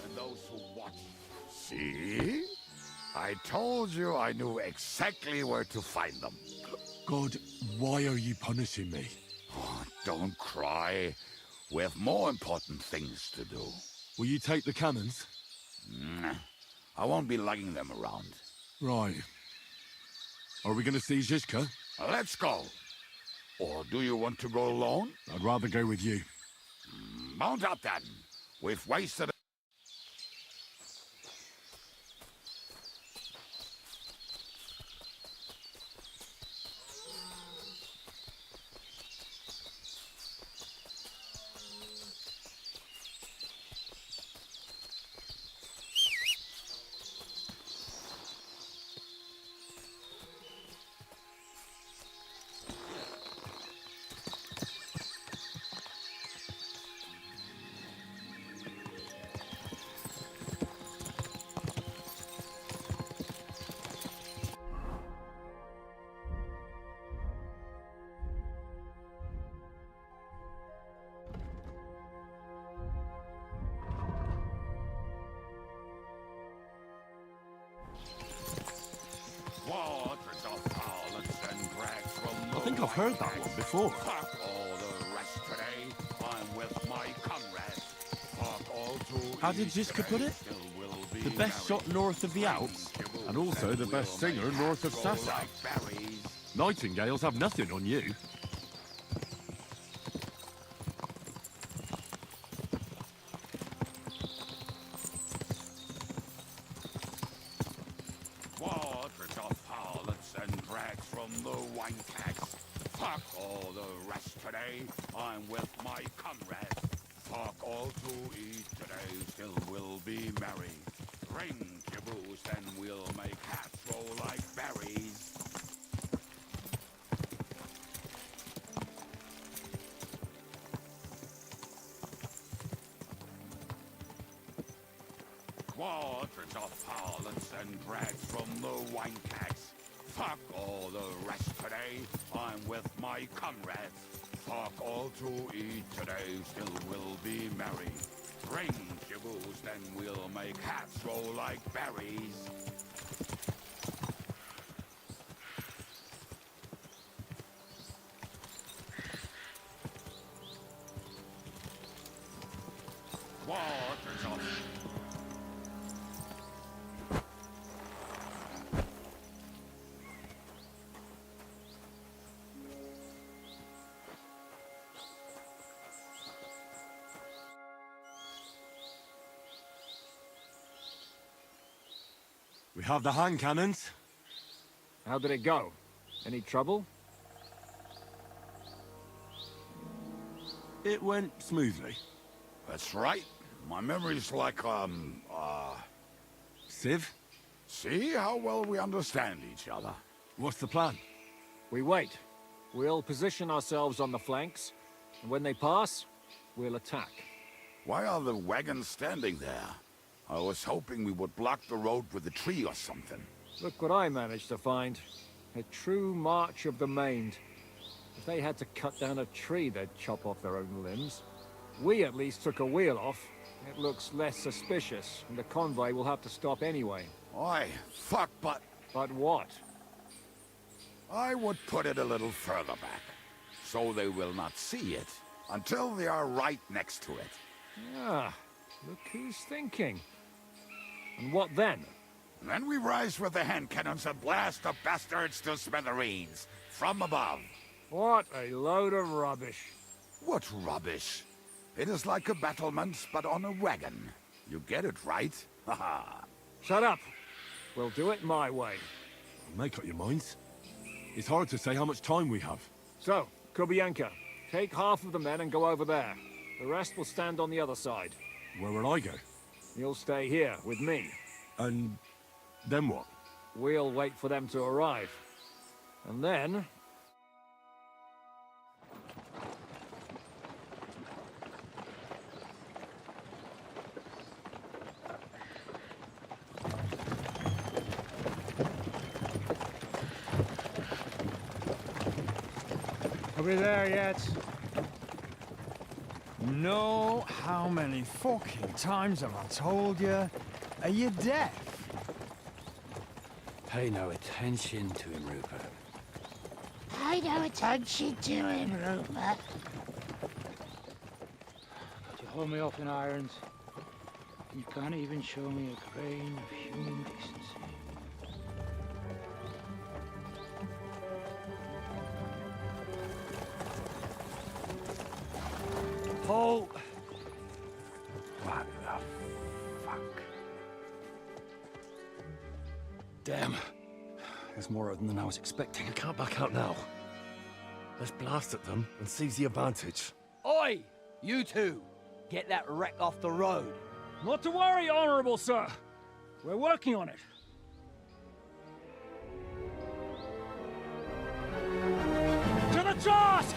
N: and those who watch. See? I told you I knew exactly where to find them.
F: God, why are you punishing me?
N: Oh, don't cry. We have more important things to do.
F: Will you take the cannons?
N: I won't be lugging them around.
F: Right. Are we going to see Zizka?
N: Let's go. Or do you want to go alone?
F: I'd rather go with you.
N: Mount up then. We've wasted
F: heard that one before.
N: Fuck all the rest today. I'm with my comrades. Fuck all to
F: How did Ziska put it? The best shot north of the Alps, and also the best singer north of Sasau. Nightingales have nothing on you.
N: Waters of harlots and drags from the wine tax. Fuck all the rest today. I'm with my comrades. Fuck all to eat today. Still will be merry. Drink your booze, then we'll make hats roll like berries. Waters of harlots and drags from the wine tax. Fuck all the rest today. I'm with my comrades. Fuck all to eat today. Still will be merry. Drink your booze, then we'll make hats roll like berries. Waters of...
F: We have the hand cannons.
D: How did it go? Any trouble?
F: It went smoothly.
N: That's right. My memory's like,
F: Civ?
N: See how well we understand each other.
F: What's the plan?
D: We wait. We'll position ourselves on the flanks, and when they pass, we'll attack.
N: Why are the wagons standing there? I was hoping we would block the road with a tree or something.
D: Look what I managed to find. A true march of the maimed. If they had to cut down a tree, they'd chop off their own limbs. We at least took a wheel off. It looks less suspicious, and the convoy will have to stop anyway.
N: Oi, fuck, but...
D: But what?
N: I would put it a little further back, so they will not see it, until they are right next to it.
D: Ah, look who's thinking. And what then?
N: Then we rise with the hand cannons and blast the bastards to smithereens, from above.
D: What a load of rubbish.
N: What rubbish? It is like a battlement, but on a wagon. You get it, right? Haha.
D: Shut up. We'll do it my way.
F: Make up your minds. It's hard to say how much time we have.
D: So, Kubienka, take half of the men and go over there. The rest will stand on the other side.
F: Where will I go?
D: You'll stay here with me.
F: And then what?
D: We'll wait for them to arrive. And then...
O: Are we there yet? No, how many fucking times have I told you? Are you deaf?
Q: Pay no attention to him, Rupert.
R: Pay no attention to him, Rupert. You hold me up in irons. You can't even show me a grain of human decency.
O: Paul!
Q: What the fuck?
F: Damn. There's more of them than I was expecting. I can't back out now. Let's blast at them and seize the advantage.
S: Oi! You two! Get that wreck off the road.
D: Not to worry, Honorable Sir. We're working on it. To the task!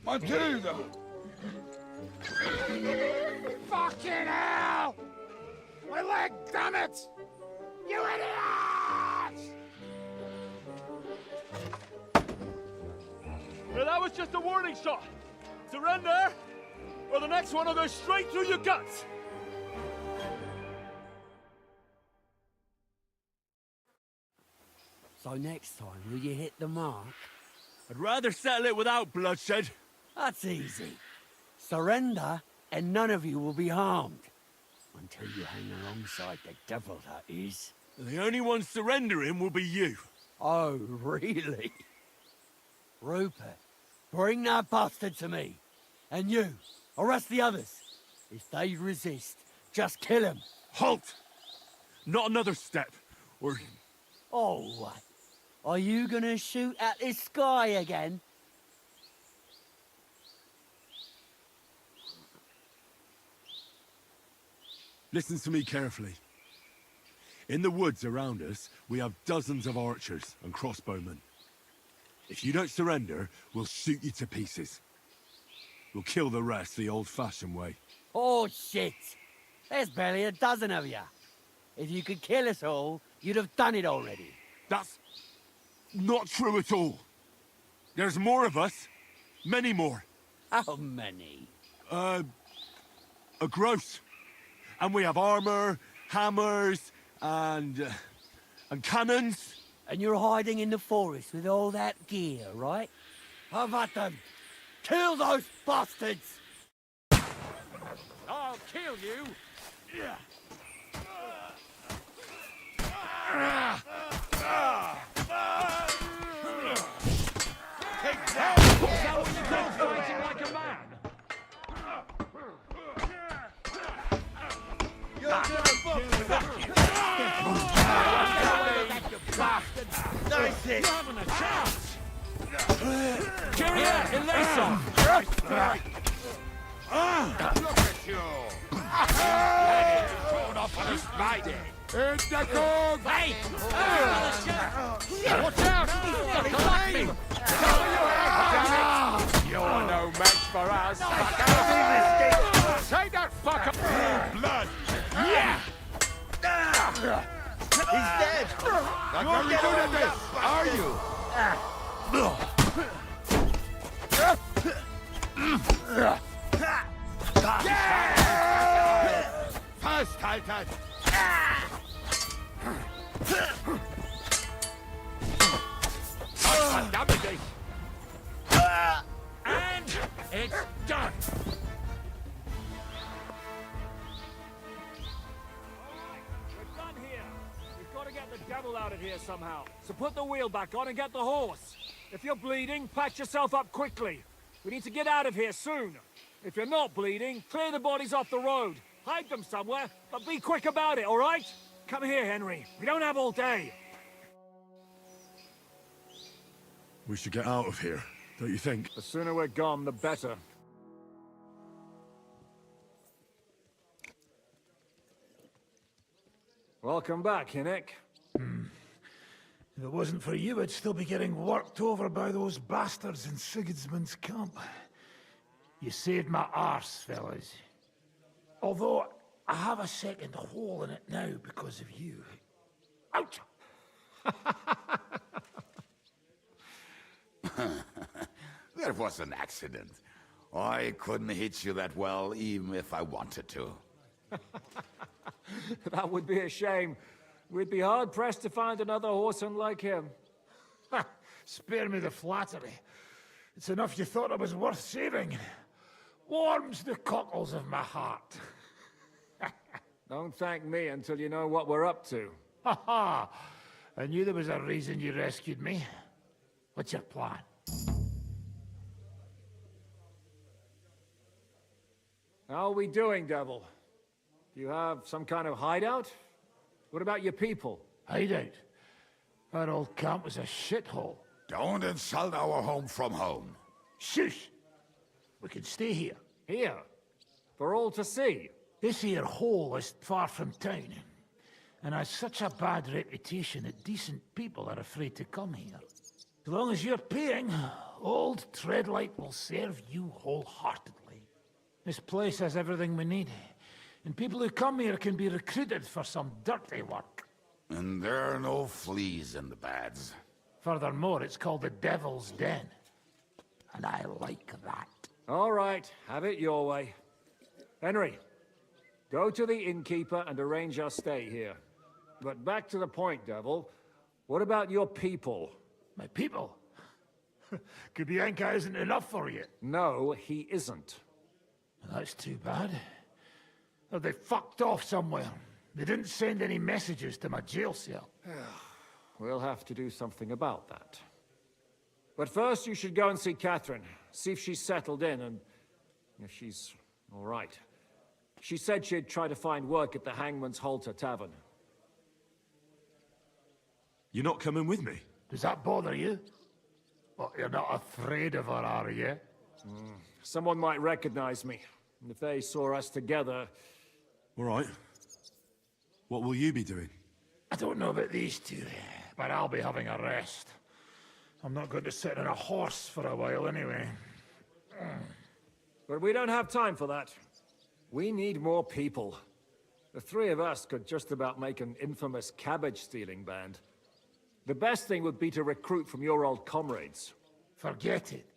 N: My dude!
R: Fucking hell! My leg, damn it! You idiot!
T: Now that was just a warning shot. Surrender, or the next one will go straight through your guts.
S: So next time, will you hit the mark?
T: I'd rather settle it without bloodshed.
S: That's easy. Surrender, and none of you will be harmed. Until you hang alongside the devil, that is.
T: The only one surrendering will be you.
S: Oh, really? Rupert, bring that bastard to me. And you, arrest the others. If they resist, just kill him.
T: Halt! Not another step, or...
S: Oh, what? Are you gonna shoot at the sky again?
F: Listen to me carefully. In the woods around us, we have dozens of archers and crossbowmen. If you don't surrender, we'll shoot you to pieces. We'll kill the rest the old-fashioned way.
S: Oh, shit! There's barely a dozen of you. If you could kill us all, you'd have done it already.
F: That's not true at all. There's more of us. Many more.
S: How many?
F: A gross. And we have armor, hammers, and cannons.
S: And you're hiding in the forest with all that gear, right? Have at them. Kill those bastards!
T: I'll kill you! Take that! Is that what you call fighting like a man?
I: Nice hit!
T: You're having a chance! Carry out! Elisa!
N: Look at you! Thrown off on a spider!
T: In the cook! Hey! Watch out! Collect me! You're no match for us, fucker! Take that fucker!
N: Blood!
T: Yeah!
I: He's dead!
N: Not very good at this, are you?
T: Fast, Titan! And it's done! We're done here. We've got to get the devil out of here somehow. So put the wheel back on and get the horse. If you're bleeding, patch yourself up quickly. We need to get out of here soon. If you're not bleeding, clear the bodies off the road. Hide them somewhere, but be quick about it, all right? Come here, Henry. We don't have all day.
F: We should get out of here, don't you think?
T: The sooner we're gone, the better. Welcome back, Hinnick.
R: If it wasn't for you, I'd still be getting worked over by those bastards in Sigismund's camp. You saved my arse, fellas. Although, I have a second hole in it now because of you. Ouch!
N: That was an accident. I couldn't hit you that well, even if I wanted to.
T: That would be a shame. We'd be hard-pressed to find another horseman like him.
R: Spare me the flattery. It's enough you thought I was worth saving. Warms the cockles of my heart.
T: Don't thank me until you know what we're up to.
R: Ha ha! I knew there was a reason you rescued me. What's your plan?
T: How are we doing, Devil? Do you have some kind of hideout? What about your people?
R: Hideout? That old camp was a shithole.
N: Don't insult our home from home.
R: Shush! We can stay here.
T: Here? For all to see?
R: This here hole is far from town, and has such a bad reputation that decent people are afraid to come here. As long as you're paying, old Treadlight will serve you wholeheartedly. This place has everything we need, and people who come here can be recruited for some dirty work.
N: And there are no fleas in the beds.
R: Furthermore, it's called the Devil's Den. and I like that.
T: All right, have it your way. Henry, go to the innkeeper and arrange our stay here. But back to the point, Devil. What about your people?
R: My people? Kubienka isn't enough for you.
T: No, he isn't.
R: That's too bad. Oh, they fucked off somewhere. They didn't send any messages to my jail cell.
T: We'll have to do something about that. But first, you should go and see Catherine. See if she's settled in and if she's all right. She said she'd try to find work at the Hangman's Halter Tavern.
F: You're not coming with me?
R: Does that bother you? Well, you're not afraid of her, are you?
T: Someone might recognize me. And if they saw us together...
F: All right. What will you be doing?
R: I don't know about these two, but I'll be having a rest. I'm not going to sit on a horse for a while anyway.
T: But we don't have time for that. We need more people. The three of us could just about make an infamous cabbage-stealing band. The best thing would be to recruit from your old comrades.
R: Forget it.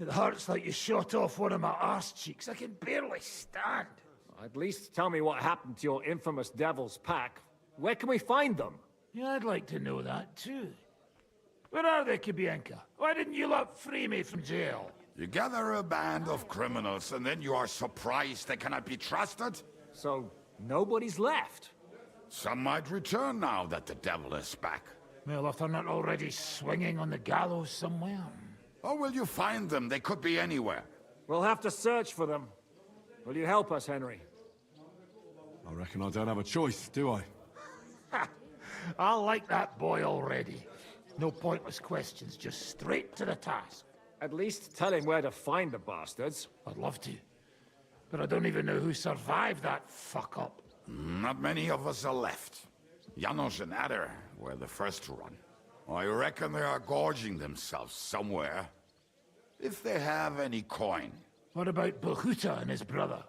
R: It hurts like you shot off one of my arse cheeks. I can barely stand.
T: At least tell me what happened to your infamous Devil's Pack. Where can we find them?
R: Yeah, I'd like to know that too. Where are they, Kubienka? Why didn't you lot free me from jail?
N: You gather a band of criminals and then you are surprised they cannot be trusted?
T: So, nobody's left?
N: Some might return now that the devil is back.
R: Well, if they're not already swinging on the gallows somewhere.
N: How will you find them? They could be anywhere.
T: We'll have to search for them. Will you help us, Henry?
F: I reckon I don't have a choice, do I?
R: I like that boy already. No pointless questions, just straight to the task.
T: At least tell him where to find the bastards.
R: I'd love to. But I don't even know who survived that fuck-up.
N: Not many of us are left. Janos and Adder were the first to run. I reckon they are gorging themselves somewhere. If they have any coin.
R: What about Behuta and his brother?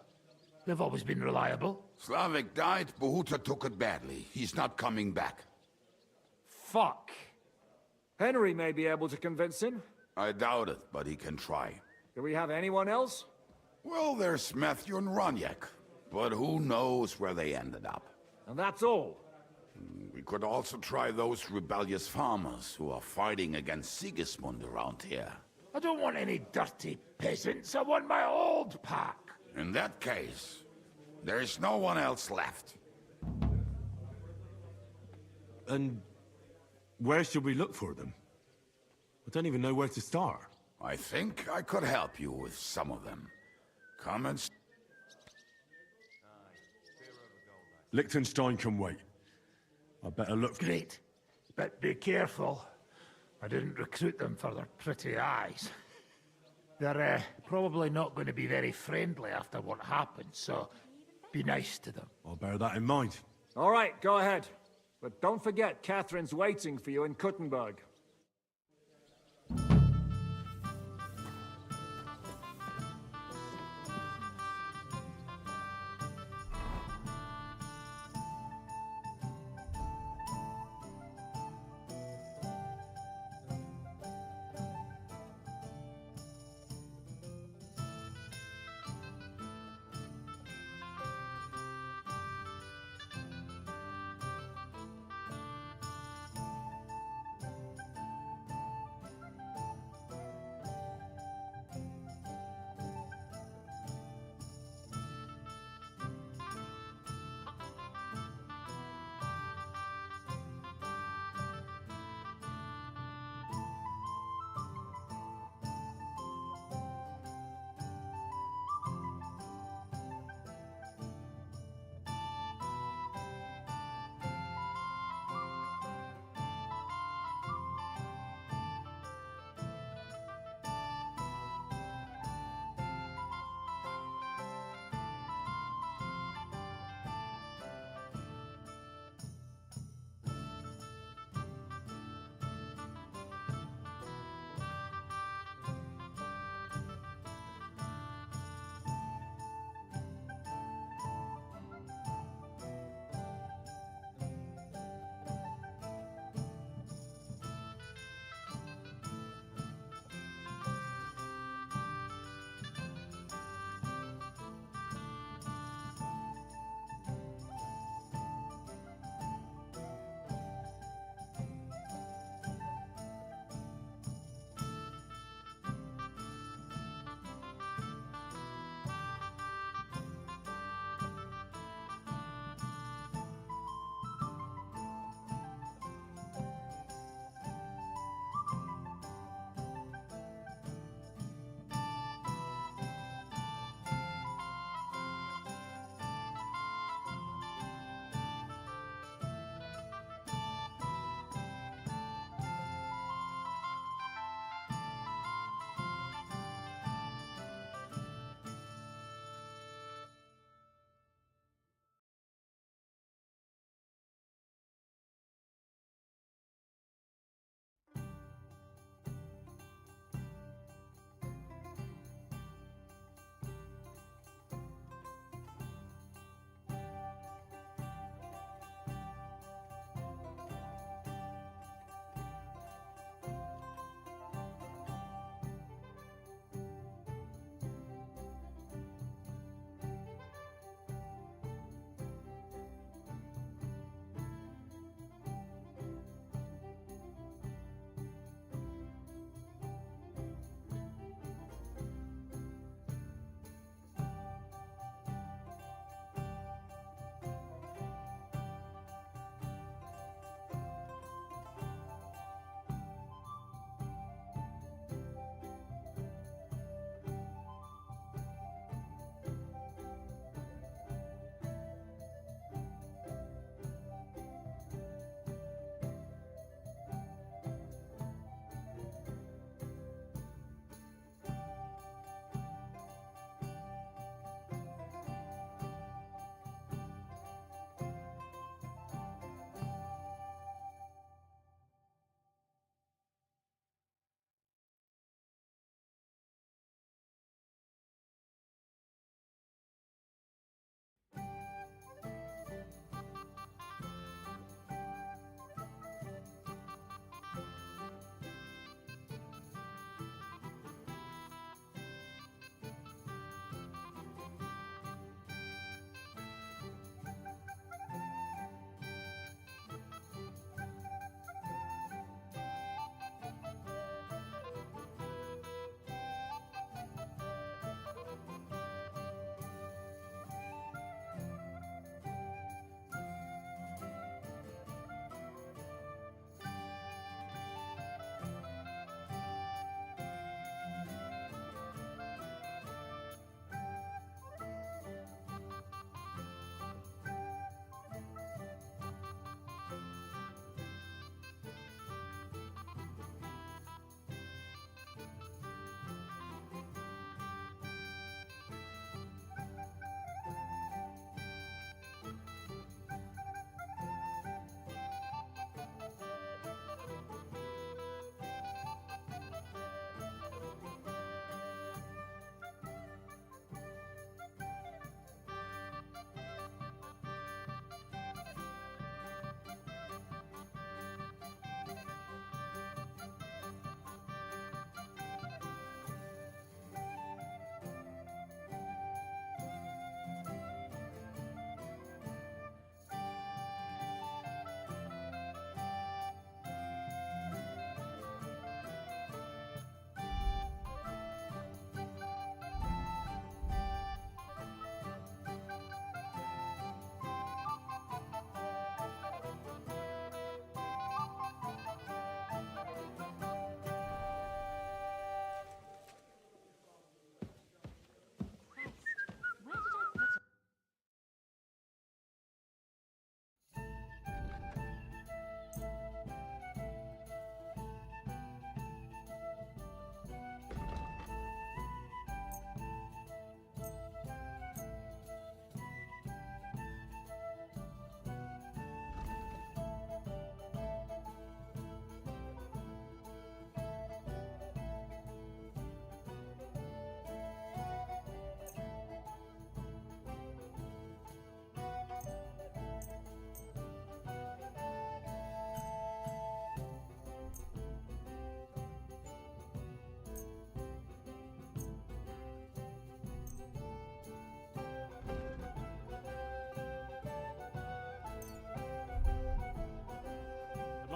R: They've always been reliable.
N: Slavik died, Behuta took it badly. He's not coming back.
T: Fuck. Henry may be able to convince him.
N: I doubt it, but he can try.
T: Do we have anyone else?
N: Well, there's Matthew and Roniak, but who knows where they ended up.
T: And that's all.
N: We could also try those rebellious farmers who are fighting against Sigismund around here.
R: I don't want any dirty peasants. I want my old pack.
N: In that case, there is no one else left.
F: And where should we look for them? I don't even know where to start.
N: I think I could help you with some of them. Come and...
F: Liechtenstein can wait. I better look...
R: Great. But be careful. I didn't recruit them for their pretty eyes. They're probably not going to be very friendly after what happened, so be nice to them.
F: I'll bear that in mind.
T: All right, go ahead. But don't forget, Catherine's waiting for you in Kuttenberg.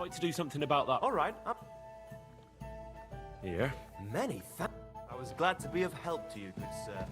U: like to do something about that.
P: All right. Here. Many thanks. I was glad to be of help to you, good sir.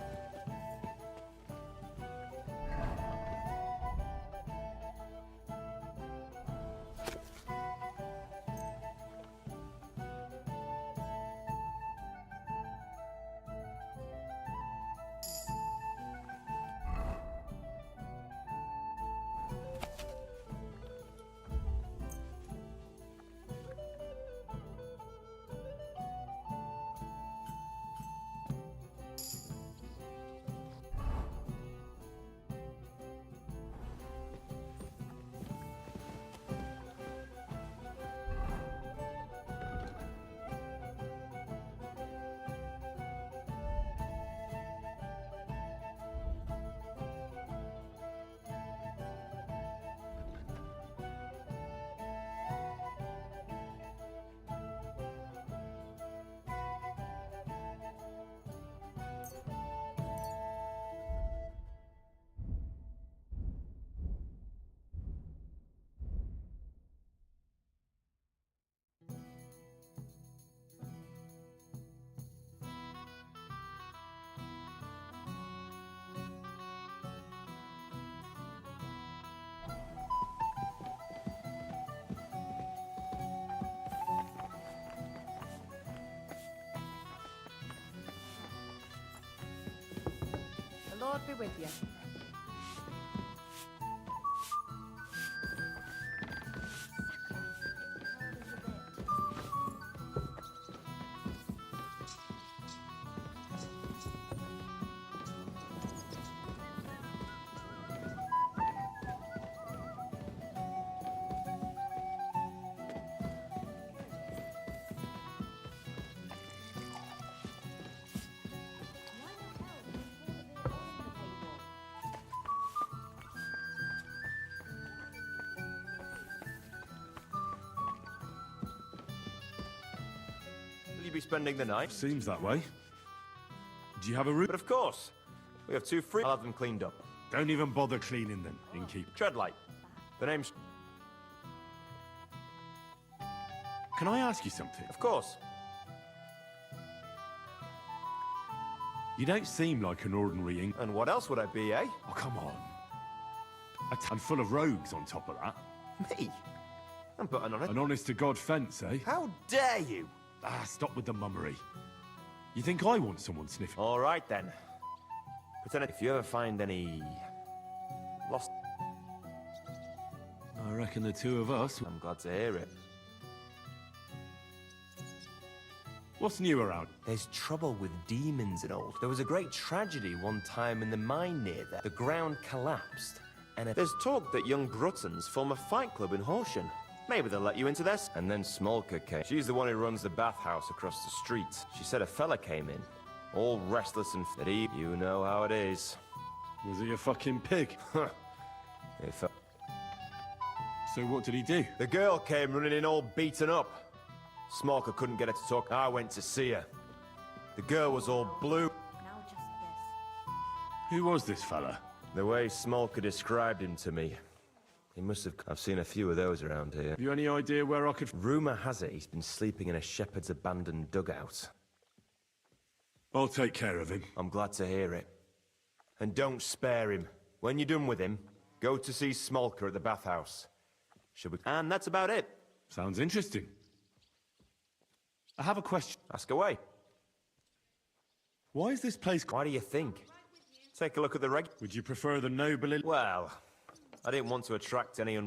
H: The Lord be with you.
P: Will you be spending the night?
F: Seems that way. Do you have a room?
P: But of course. We have 2 free. I'll have them cleaned up.
F: Don't even bother cleaning them, innkeep.
P: Treadlight. The name's...
F: Can I ask you something?
P: Of course.
F: You don't seem like an ordinary ink.
P: And what else would I be, eh?
F: Oh, come on. A town full of rogues on top of that.
P: Me? I'm putting on it.
F: An honest-to-God fence, eh?
P: How dare you?
F: Ah, stop with the mummery. You think I want someone sniffing?
P: All right, then. Pretend if you ever find any... lost...
F: I reckon the two of us...
P: I'm glad to hear it.
F: What's new around?
P: There's trouble with demons and all. There was a great tragedy one time in the mine near there. The ground collapsed, and there's talk that young Bruttons form a fight club in Horsham. Maybe they'll let you into this. And then Smolka came. She's the one who runs the bathhouse across the street. She said a fella came in, all restless and that he... You know how it is.
F: Was he a fucking pig?
P: Huh.
F: So what did he do?
P: The girl came running in all beaten up. Smolka couldn't get her to talk. I went to see her. The girl was all blue.
E: Now just this.
F: Who was this fella?
P: The way Smolka described him to me. He must have... I've seen a few of those around here.
F: Have you any idea where I could...
P: Rumour has it he's been sleeping in a shepherd's abandoned dugout.
F: I'll take care of him.
P: I'm glad to hear it. And don't spare him. When you're done with him, go to see Smolka at the bathhouse. Should we... And that's about it.
F: Sounds interesting. I have a question.
P: Ask away.
F: Why is this place...
P: Why do you think? Take a look at the reg...
F: Would you prefer the noble...
P: Well, I didn't want to attract any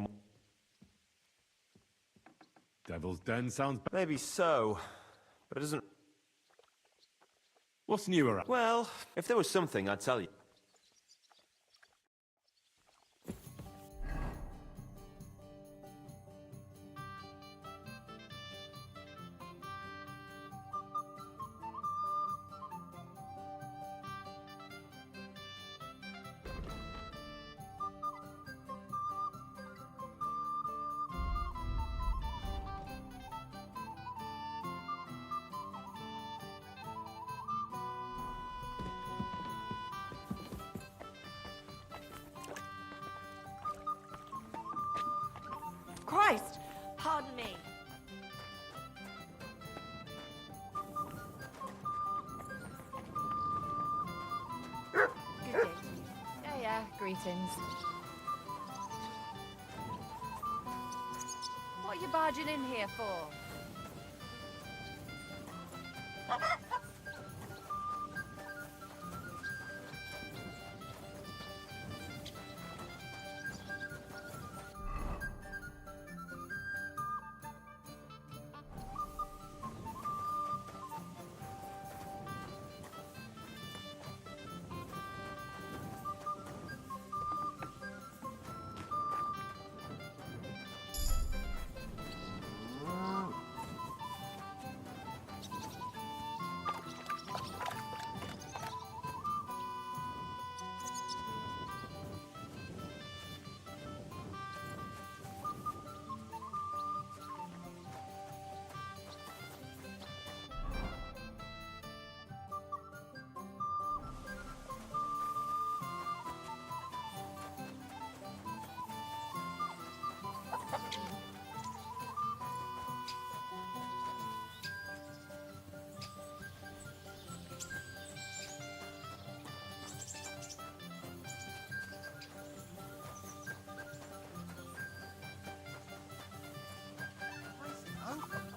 F: Devil's Den sounds...
P: Maybe so, but it doesn't...
F: What's new around?
P: Well, if there was something, I'd tell you.
H: greetings. What are you barging in here for?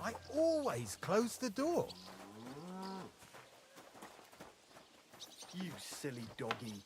B: I always close the door. You silly doggy.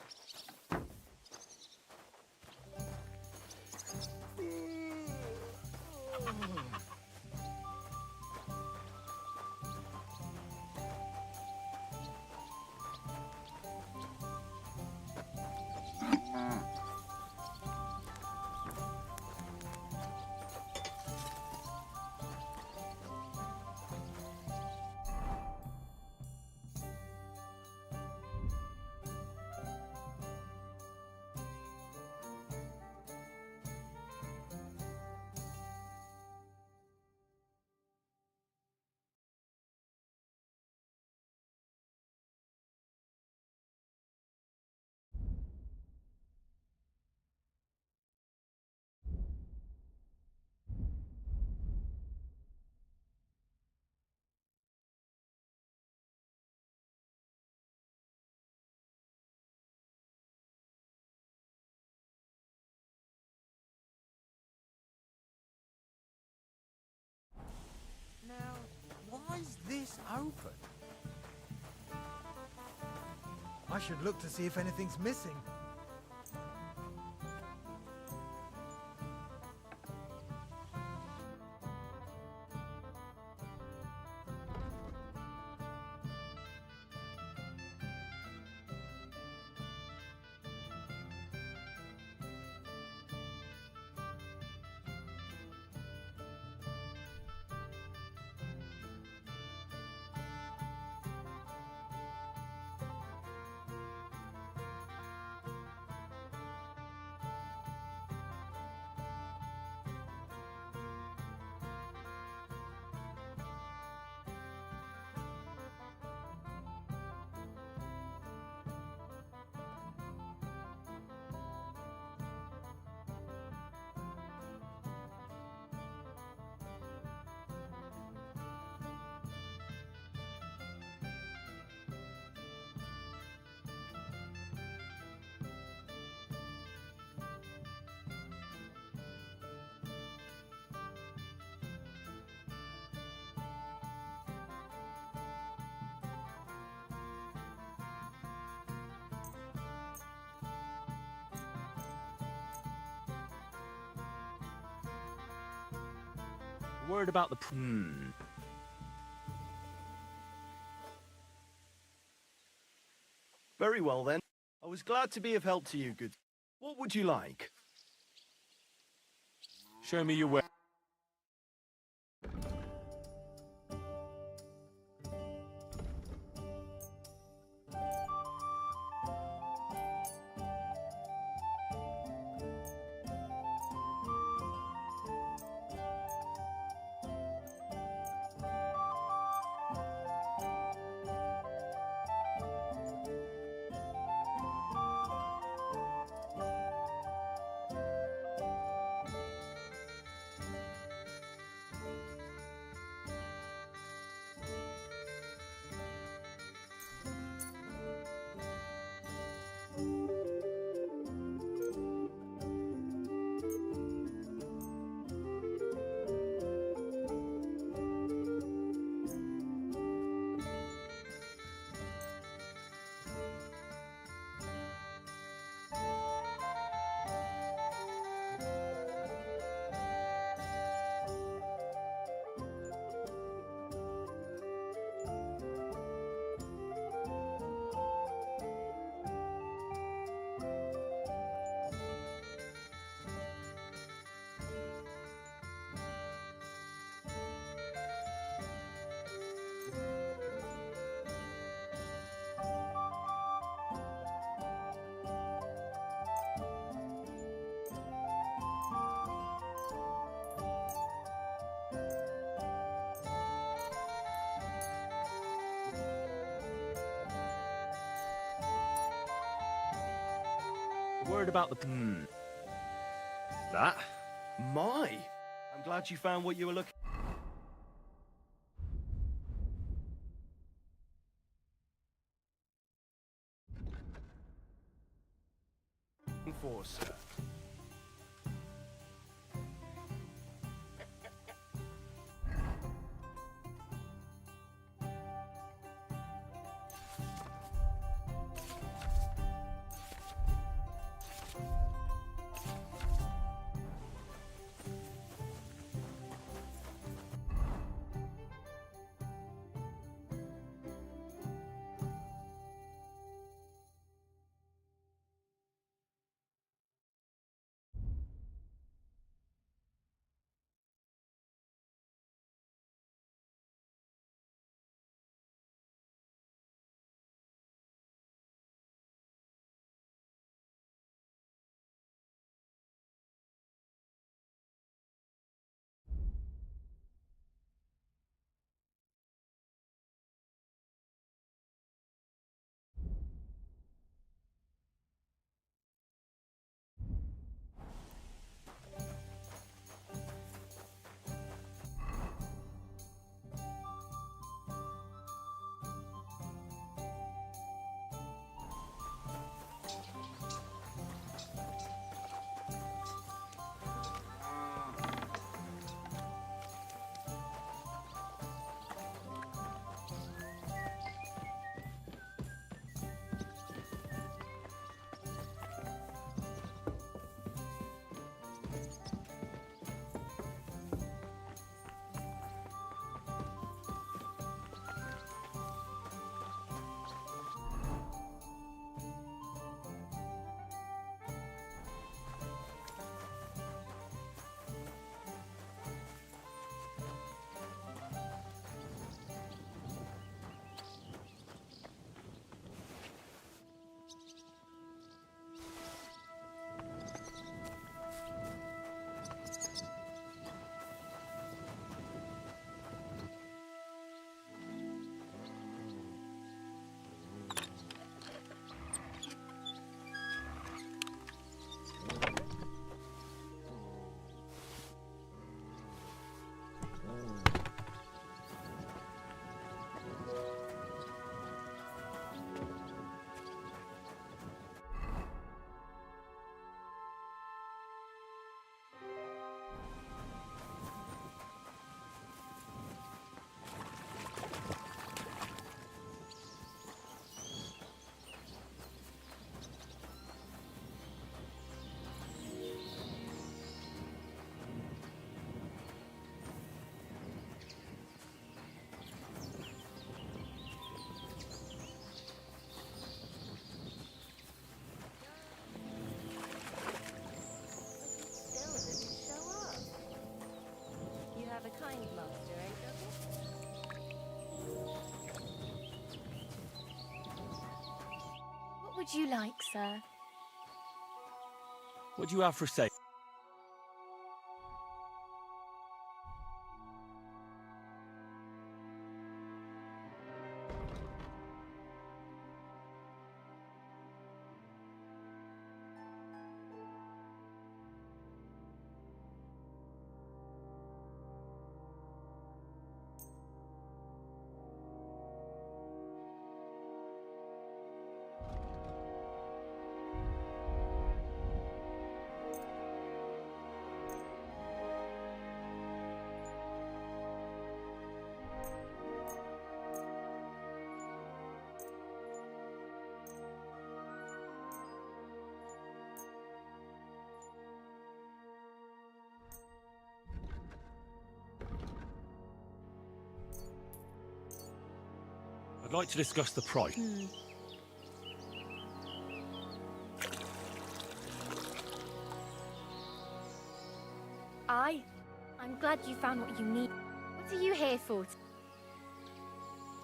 B: Now, why is this open? I should look to see if anything's missing.
P: Worried about the...
I: Very well then. I was glad to be of help to you, good. What would you like?
F: Show me your way.
I: Worried about the... That? My? I'm glad you found what you were looking for, sir.
U: What would you like, sir?
I: What do you have for sale? I'd like to discuss the price.
U: I'm glad you found what you need. What are you here for?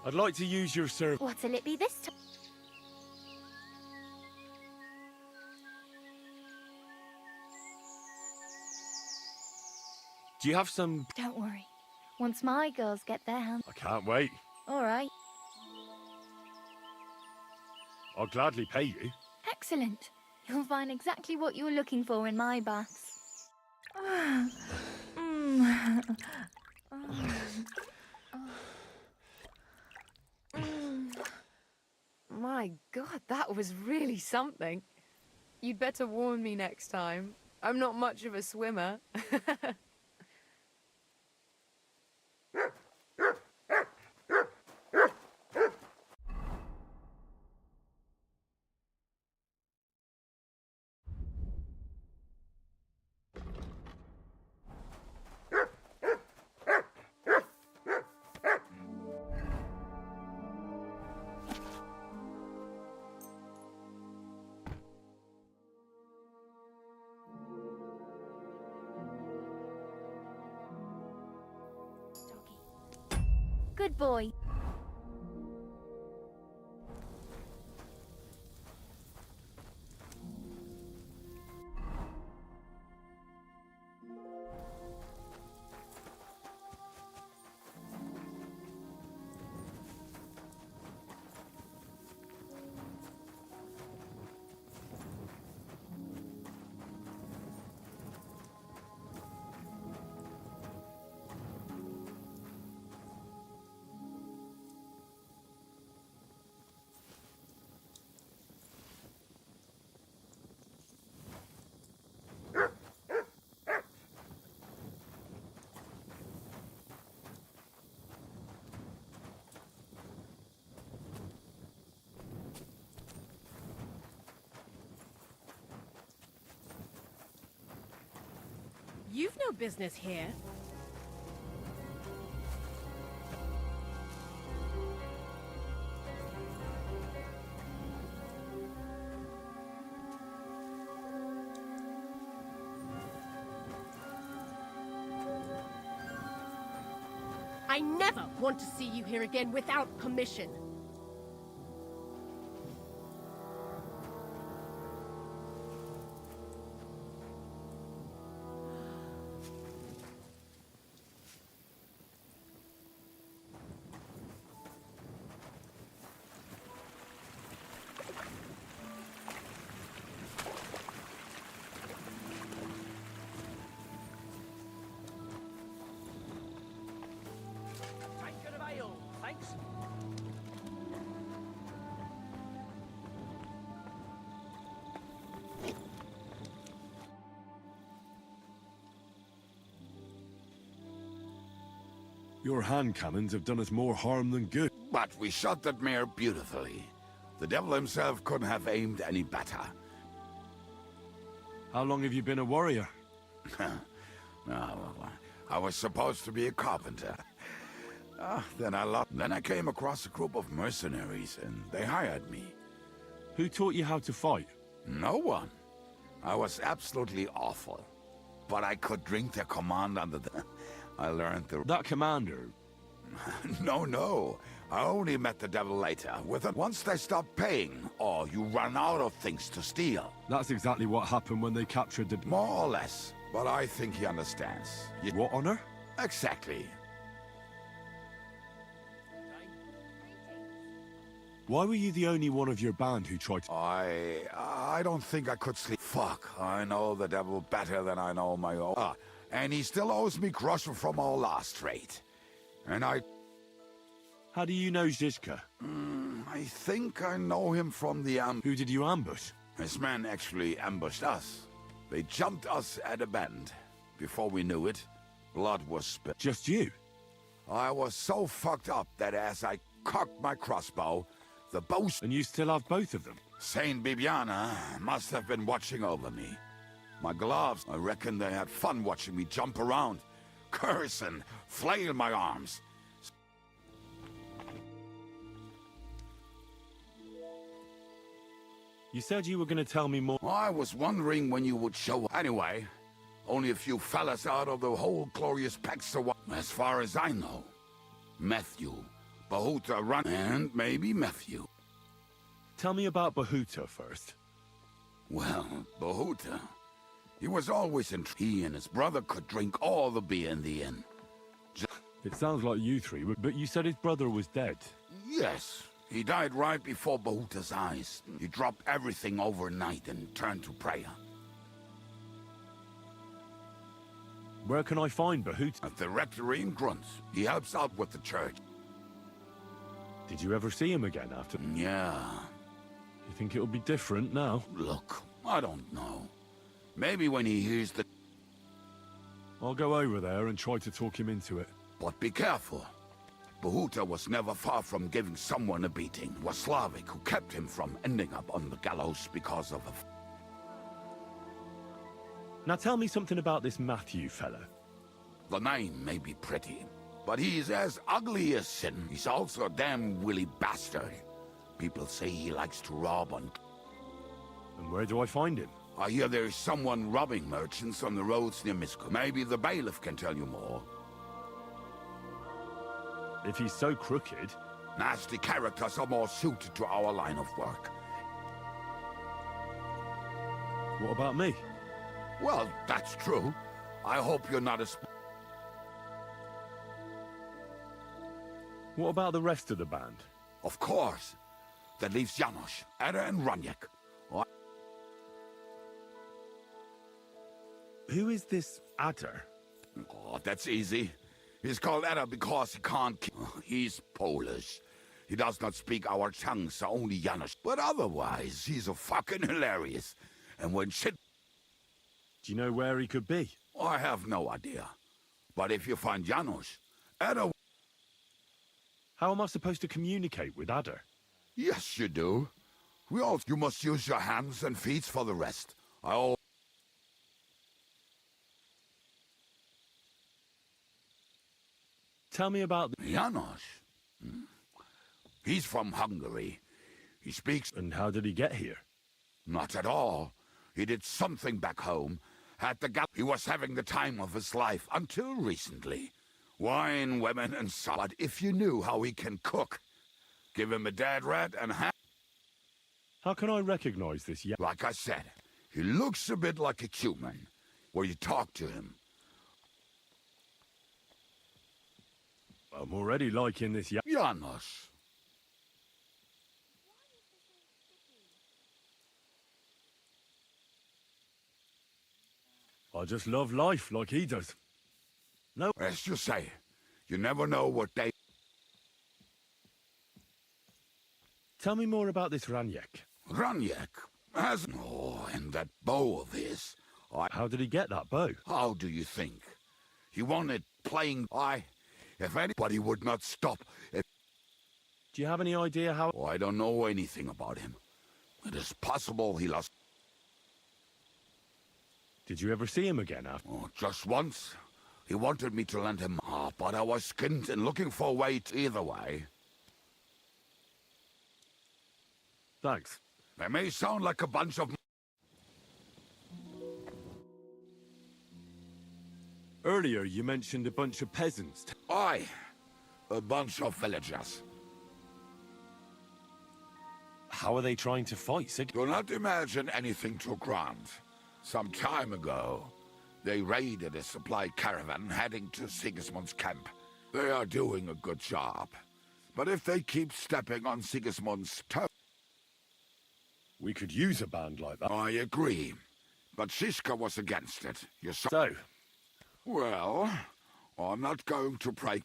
F: I'd like to use your service.
U: What'll it be this time?
F: Do you have some...
U: Don't worry. Once my girls get their hands...
F: I can't wait.
U: All right.
F: I'll gladly pay you.
U: Excellent. You'll find exactly what you're looking for in my baths.
H: My God, that was really something. You'd better warn me next time. I'm not much of a swimmer.
U: Good boy.
K: You've no business here. I never want to see you here again without permission.
F: Your hand cannons have done us more harm than good.
N: But we shot that mare beautifully. The devil himself couldn't have aimed any better.
F: How long have you been a warrior?
N: I was supposed to be a carpenter. Then I came across a group of mercenaries, and they hired me.
F: Who taught you how to fight?
N: No one. I was absolutely awful. But I could drink their command under the... I learned the...
F: That commander?
N: No. I only met the devil later. Once they stop paying, or you run out of things to steal.
F: That's exactly what happened when they captured the...
N: More or less. But I think he understands.
F: What honor?
N: Exactly.
F: Why were you the only one of your band who tried to...
N: I don't think I could sleep. Fuck, I know the devil better than I know my own. And he still owes me groschen from our last raid. And I...
F: How do you know Zizka?
N: I think I know him from the
F: Who did you ambush?
N: His men actually ambushed us. They jumped us at a bend. Before we knew it, blood was spilled.
F: Just you?
N: I was so fucked up that as I cocked my crossbow, the bow...
F: And you still have both of them?
N: Saint Bibiana must have been watching over me. My gloves, I reckon they had fun watching me jump around, curse and flail my arms.
F: You said you were going to tell me more.
N: I was wondering when you would show up. Anyway, only a few fellas out of the whole glorious pack survived. As far as I know, Matthew, Bahuta run, and maybe Matthew.
F: Tell me about Bahuta first.
N: Well, Bahuta, he was always in... He and his brother could drink all the beer in the inn.
F: It sounds like you three, but you said his brother was dead.
N: Yes, He died right before Bahuta's eyes. He dropped everything overnight and turned to prayer.
F: Where can I find Bahuta?
N: At the rectory in Grunts. He helps out with the church.
F: Did you ever see him again after?
N: Yeah.
F: You think it'll be different now?
N: Look, I don't know. Maybe when he hears the...
F: I'll go over there and try to talk him into it.
N: But be careful. Bahuta was never far from giving someone a beating. It was Slavic who kept him from ending up on the gallows because of a...
F: Now tell me something about this Matthew fella.
N: The name may be pretty, but he's as ugly as sin. He's also a damn willy bastard. People say he likes to rob and...
F: And where do I find him?
N: I hear there's someone robbing merchants on the roads near Misko. Maybe the bailiff can tell you more.
F: If he's so crooked...
N: Nasty characters are more suited to our line of work.
F: What about me?
N: Well, that's true. I hope you're not as...
F: What about the rest of the band?
N: Of course. That leaves Janos, Ada and Raniek.
F: Who is this Adder?
N: Oh, that's easy. He's called Ada because he can't... He's Polish. He does not speak our tongue, so only Janos. But otherwise, he's a fucking hilarious. And when shit...
F: Do you know where he could be?
N: I have no idea. But if you find Janos, Ada...
F: How am I supposed to communicate with Adder?
N: Yes, you do. You must use your hands and feet for the rest.
F: Tell me about...
N: Janos? He's from Hungary. He speaks...
F: And how did he get here?
N: Not at all. He did something back home. He was having the time of his life until recently. Wine, women, and so. But if you knew how he can cook, give him a dead rat and
F: How can I recognize this?
N: Like I said, he looks a bit like a human. Where you talk to him.
F: I'm already liking this
N: Janos.
F: I just love life like he does. No.
N: As you say, you never know what they...
F: Tell me more about this Raniek.
N: Raniek has... Oh, and that bow of his.
F: How did he get that bow?
N: How do you think? He wanted playing... If anybody would not stop...
F: Do you have any idea how...
N: Oh, I don't know anything about him. It is possible he lost...
F: Did you ever see him again after?
N: Oh, just once. He wanted me to lend him... but I was skint and looking for a way to either way.
F: Thanks.
N: They may sound like a bunch of...
F: Earlier, you mentioned a bunch of peasants.
N: Aye. A bunch of villagers.
F: How are they trying to fight?
N: Do not imagine anything too grand. Some time ago, they raided a supply caravan heading to Sigismund's camp. They are doing a good job. But if they keep stepping on Sigismund's toes...
F: We could use a band like that.
N: I agree. But Shiska was against it. You saw...
F: So?
N: Well, I'm not going to break...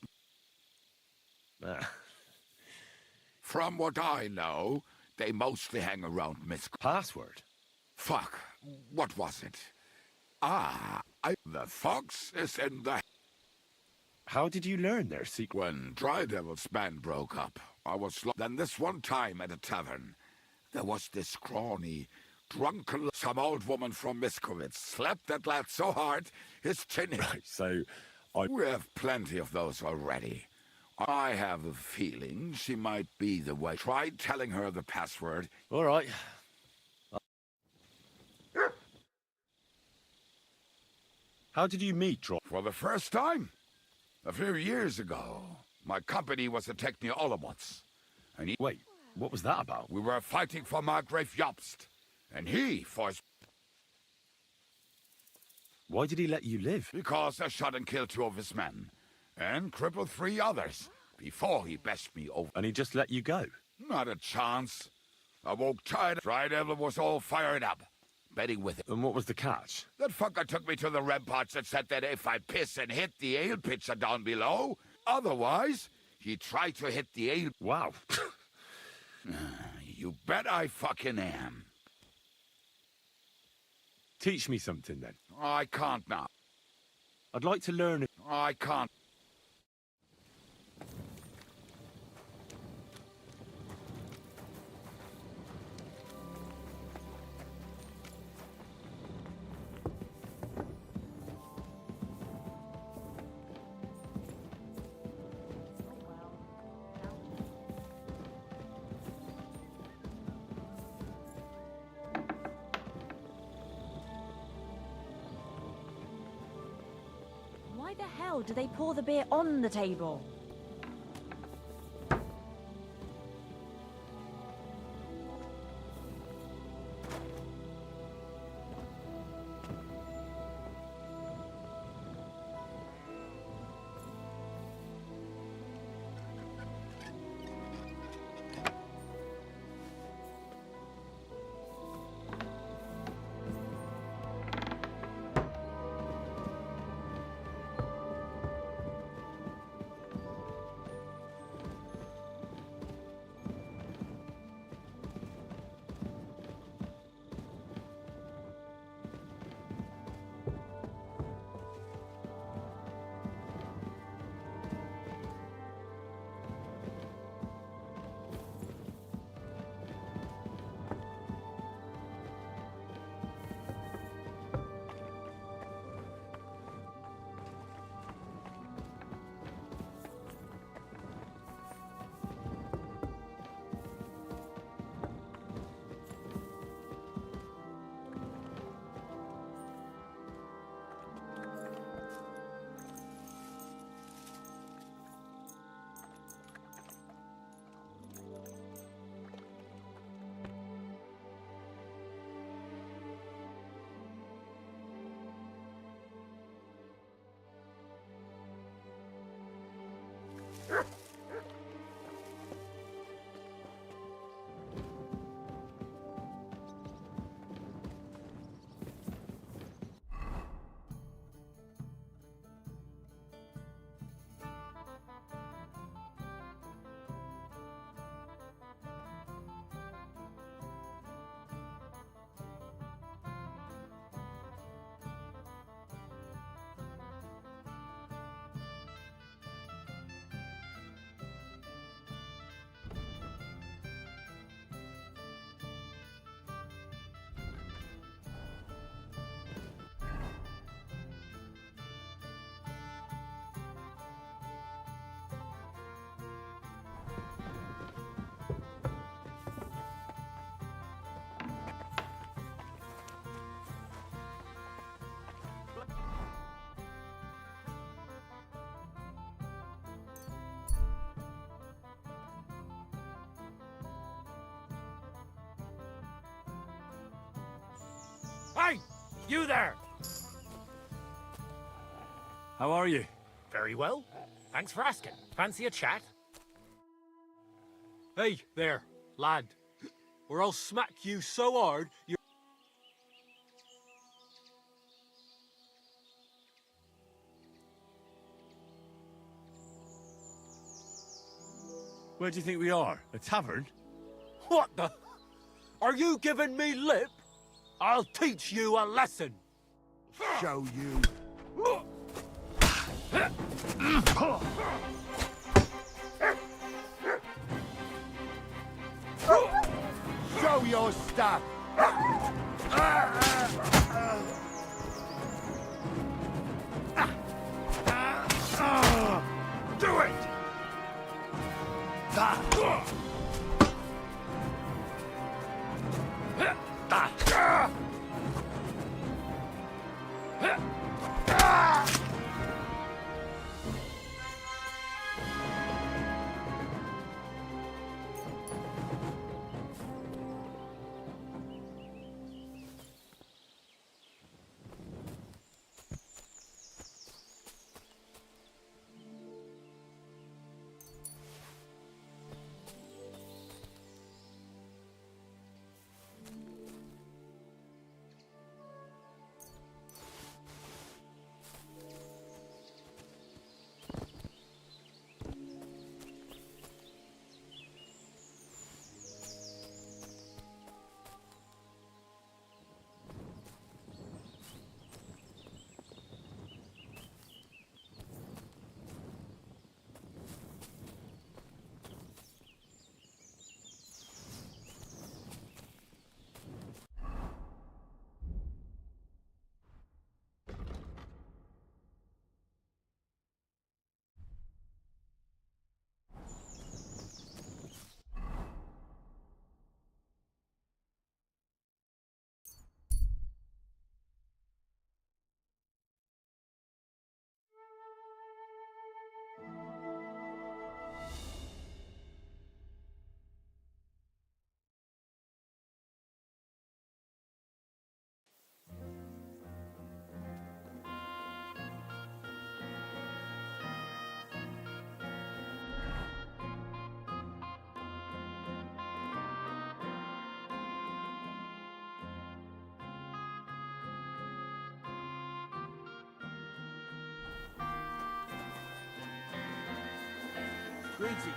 N: From what I know, they mostly hang around Misk.
F: Password?
N: Fuck. What was it? The fox is in the...
F: How did you learn their secret?
N: When Dry Devil's band broke up, I was... Then this one time at a tavern, there was this scrawny, drunken... Some old woman from Miskowitz slapped that lad so hard, his chin...
F: Right, so...
N: We have plenty of those already. I have a feeling she might be the way. Try telling her the password.
F: All right. How did you meet Drop?
N: For the first time? A few years ago. My company was attacked near Olomouc. And he...
F: Wait, what was that about?
N: We were fighting for Margrave Jobst. And he, for his...
F: Why did he let you live?
N: Because I shot and killed 2 of his men. And crippled 3 others. Before he bashed me over.
F: And he just let you go?
N: Not a chance. I woke tired. Devil was all fired up. Betting with it.
F: And what was the catch?
N: That fucker took me to the ramparts and said that if I piss and hit the ale pitcher down below, otherwise, he tried to hit the ale.
F: Wow.
N: You bet I fucking am.
F: Teach me something then.
N: I can't now.
F: I'd like to learn it.
N: I can't.
C: Why the hell do they pour the beer on the table?
T: Hey! You there!
F: How are you?
T: Very well. Thanks for asking. Fancy a chat?
S: Hey, there, lad. Or I'll smack you so hard, you...
F: Where do you think we are? A tavern?
S: What the... Are you giving me lip? I'll teach you a lesson.
M: Show you.
S: Show your stuff.
M: Do it!
S: Greetings.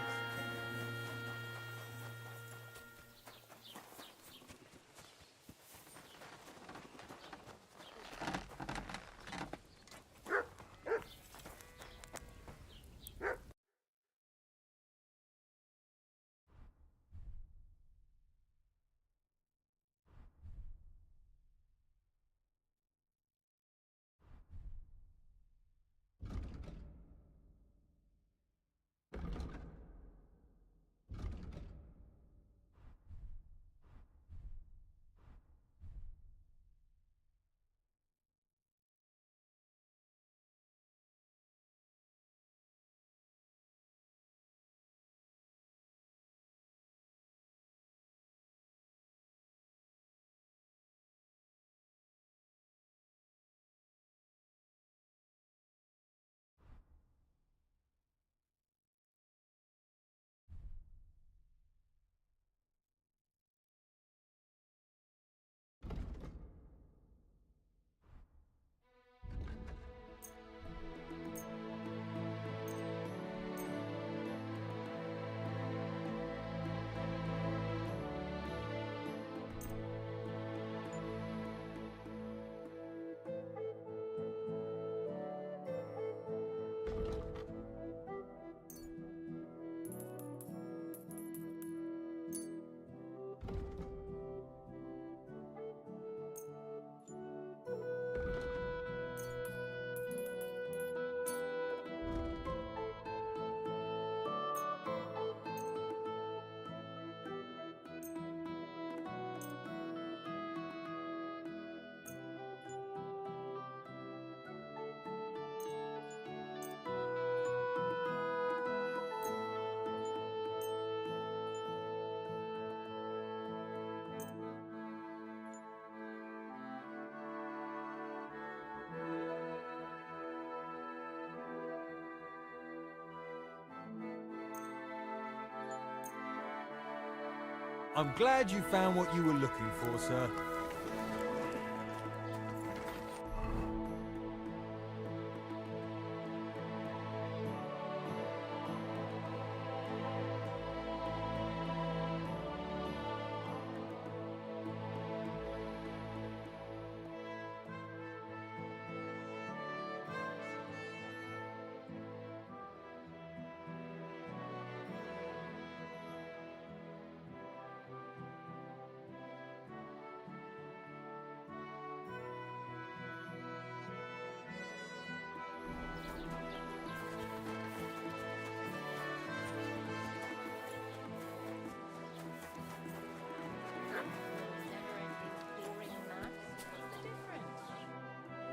B: I'm glad you found what you were looking for, sir.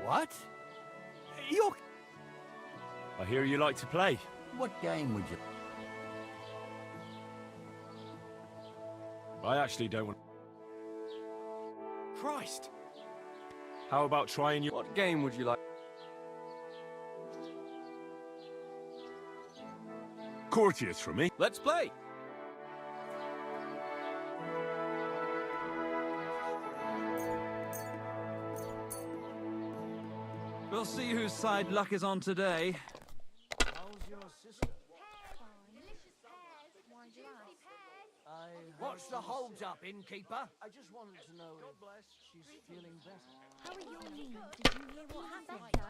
S: What? You're...
B: I hear you like to play.
S: What game would you...
B: I actually don't want...
S: Christ!
B: How about trying your...
S: What game would you like?
F: Courteous from me.
B: Let's play!
G: We'll see whose side luck is on today.
S: How's your sister? What's the hold up, innkeeper? I just wanted to know if she's feeling better.
C: How are your knees? Did you hear what happened?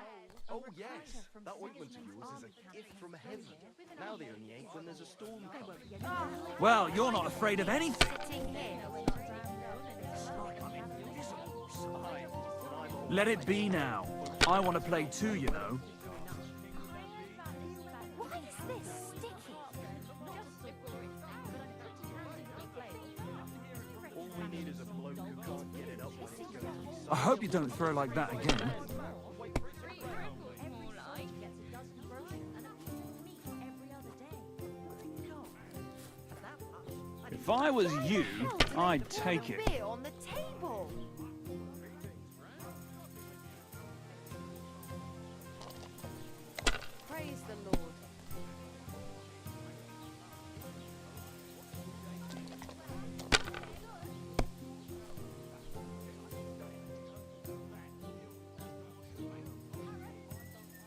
I: Oh, yes. That ointment of yours is a gift from heaven. Now they only ache when there's a storm coming.
G: Well, you're not afraid of anything. Let it be now. I want to play too, you know.
C: Why is this sticky?
I: All we need is a bloke who can't get it up when it's going to be...
G: I hope you don't throw like that again. If I was you, I'd take it.
C: Beer on the table. Praise the Lord.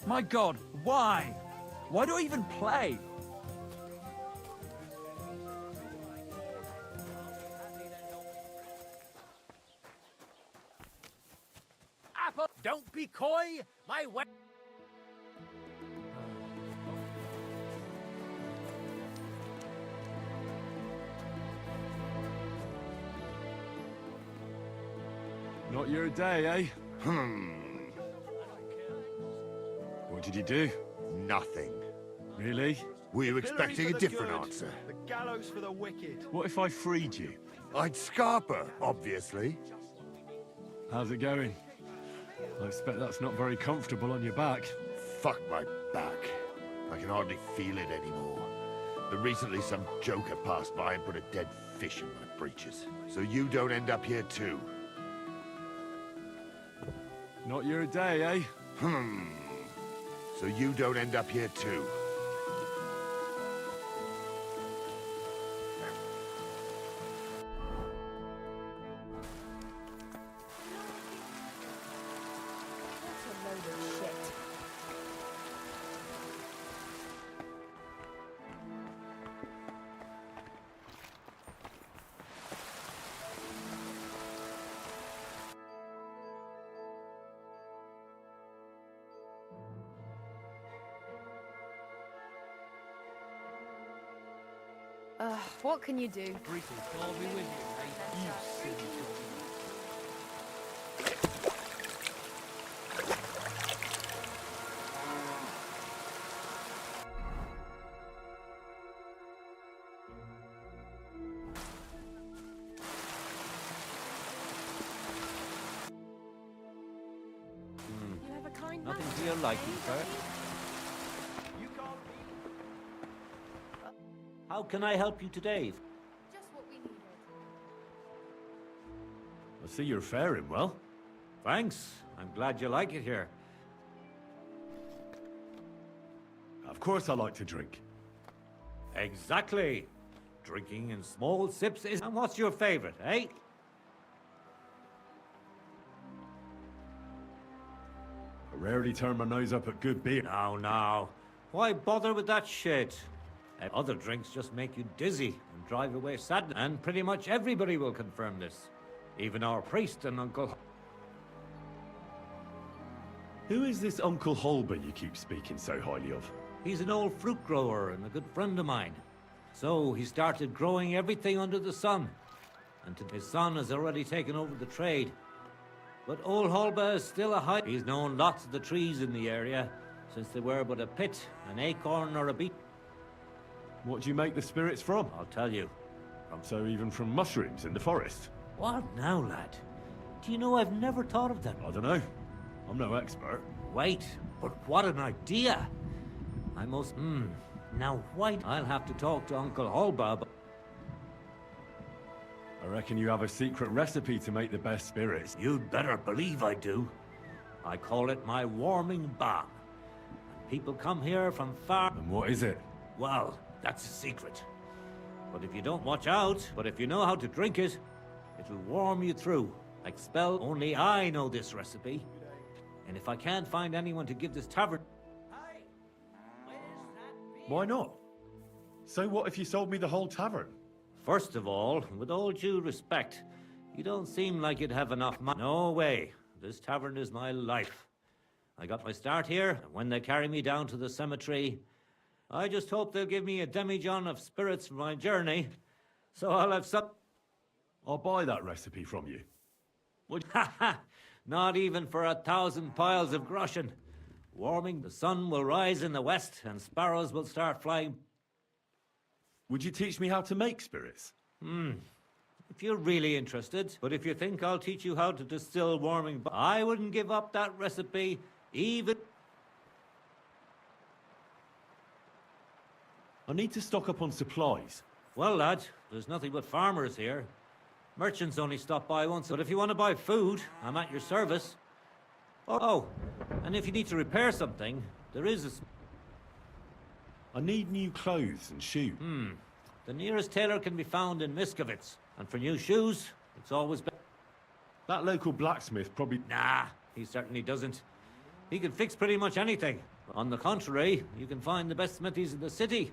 G: My God, why? Why do I even play?
S: coy, my way.
F: Not your day, eh? What did you do?
N: Nothing.
F: Really?
N: Were you expecting a different answer?
I: The gallows for the wicked.
F: What if I freed you?
N: I'd scarper, obviously.
F: How's it going? I expect that's not very comfortable on your back.
N: Fuck my back. I can hardly feel it anymore. But recently some joker passed by and put a dead fish in my breeches. So you don't end up here too.
F: Not your day, eh?
N: So you don't end up here too.
H: What can you do?
S: Greetings, I'll be with you, you silly
C: Nothing
K: to your liking, sir. How can I help you today?
H: Just what we needed.
F: I see you're faring well.
K: Thanks. I'm glad you like it here.
F: Of course I like to drink.
K: Exactly. Drinking in small sips is... And what's your favorite, eh?
F: I rarely turn my nose up at good beer.
K: Now. Why bother with that shit? Other drinks just make you dizzy and drive away sadness. And pretty much everybody will confirm this. Even our priest and Uncle...
F: Who is this Uncle Holber you keep speaking so highly of?
K: He's an old fruit grower and a good friend of mine. So he started growing everything under the sun. And his son has already taken over the trade. But old Holber is still a high... He's known lots of the trees in the area since they were but a pit, an acorn or a beet.
F: What do you make the spirits from?
K: I'll tell you.
F: So even from mushrooms in the forest?
K: What now, lad? Do you know I've never thought of that?
F: I don't know. I'm no expert.
K: Wait, but what an idea! I must... Now, why... I'll have to talk to Uncle Holber.
F: I reckon you have a secret recipe to make the best spirits.
K: You'd better believe I do. I call it my warming balm. And people come here from far...
F: And what is it?
K: Well, that's a secret. But if you don't watch out, but if you know how to drink it, it'll warm you through. Like spell, only I know this recipe. And if I can't find anyone to give this tavern...
F: Why not? So what if you sold me the whole tavern?
K: First of all, with all due respect, you don't seem like you'd have enough money. No way. This tavern is my life. I got my start here, and when they carry me down to the cemetery, I just hope they'll give me a demijohn of spirits for my journey, so I'll have some...
F: I'll buy that recipe from you.
K: Would... Not even for 1,000 piles of groschen. Warming, the sun will rise in the west, and sparrows will start flying.
F: Would you teach me how to make spirits?
K: If you're really interested, but if you think I'll teach you how to distill warming... I wouldn't give up that recipe, even...
F: I need to stock up on supplies.
K: Well, lad, there's nothing but farmers here. Merchants only stop by once, but if you want to buy food, I'm at your service. Oh, and if you need to repair something, there is a...
F: I need new clothes and shoes.
K: The nearest tailor can be found in Miskovitz. And for new shoes, it's always been...
F: That local blacksmith probably...
K: Nah, he certainly doesn't. He can fix pretty much anything. On the contrary, you can find the best smithies in the city.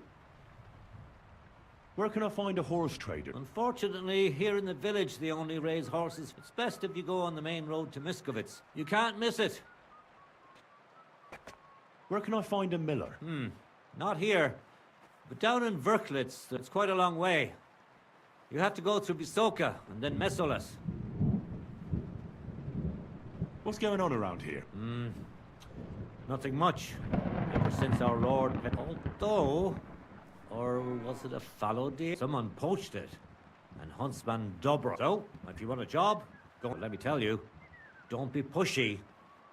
F: Where can I find a horse trader?
K: Unfortunately, here in the village, they only raise horses. It's best if you go on the main road to Miskovitz. You can't miss it.
F: Where can I find a miller?
K: Not here, but down in Verklitz. It's quite a long way. You have to go through Bisoka and then Mesolas.
F: What's going on around here?
K: Nothing much. Ever since our Lord... Although... Or was it a fallow deer? Someone poached it. And Huntsman Dobro. So, if you want a job, go. Let me tell you, don't be pushy.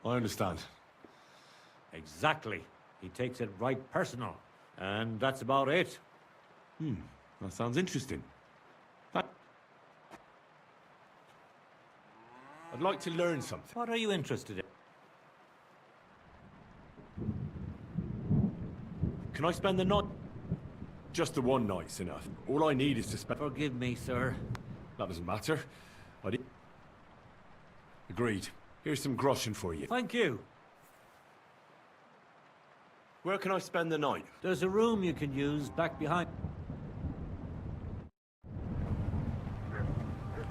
F: I understand.
K: Exactly. He takes it right personal. And that's about it.
F: That sounds interesting. I'd like to learn something.
K: What are you interested in?
F: Can I spend the night? Just the one night's enough. All I need is to spend...
K: Forgive me, sir.
F: That doesn't matter. Agreed. Here's some groschen for you.
K: Thank you.
F: Where can I spend the night?
K: There's a room you can use back behind.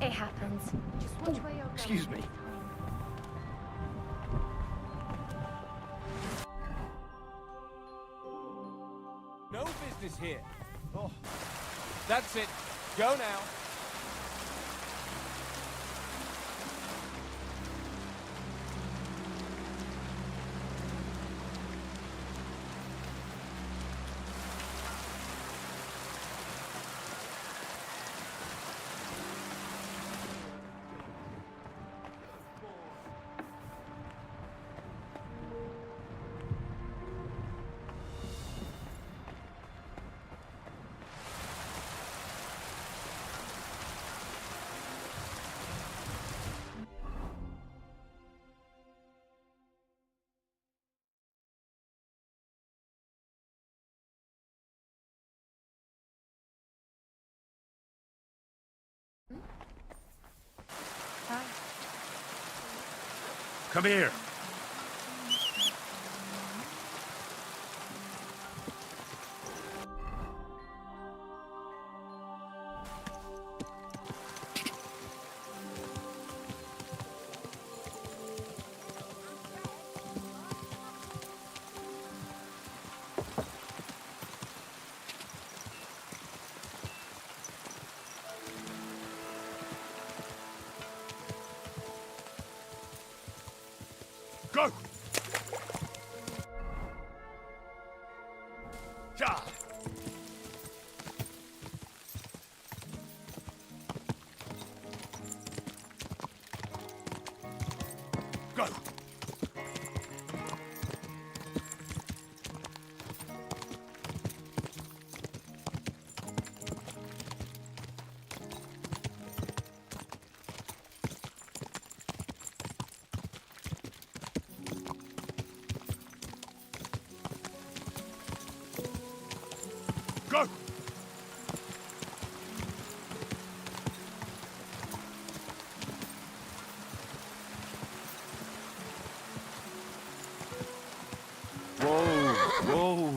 U: It happens. Just watch where you're going.
F: Excuse me.
B: No business here. Oh, that's it. Go now.
F: Come here. Go! Ja! Go! Go! Whoa! Whoa!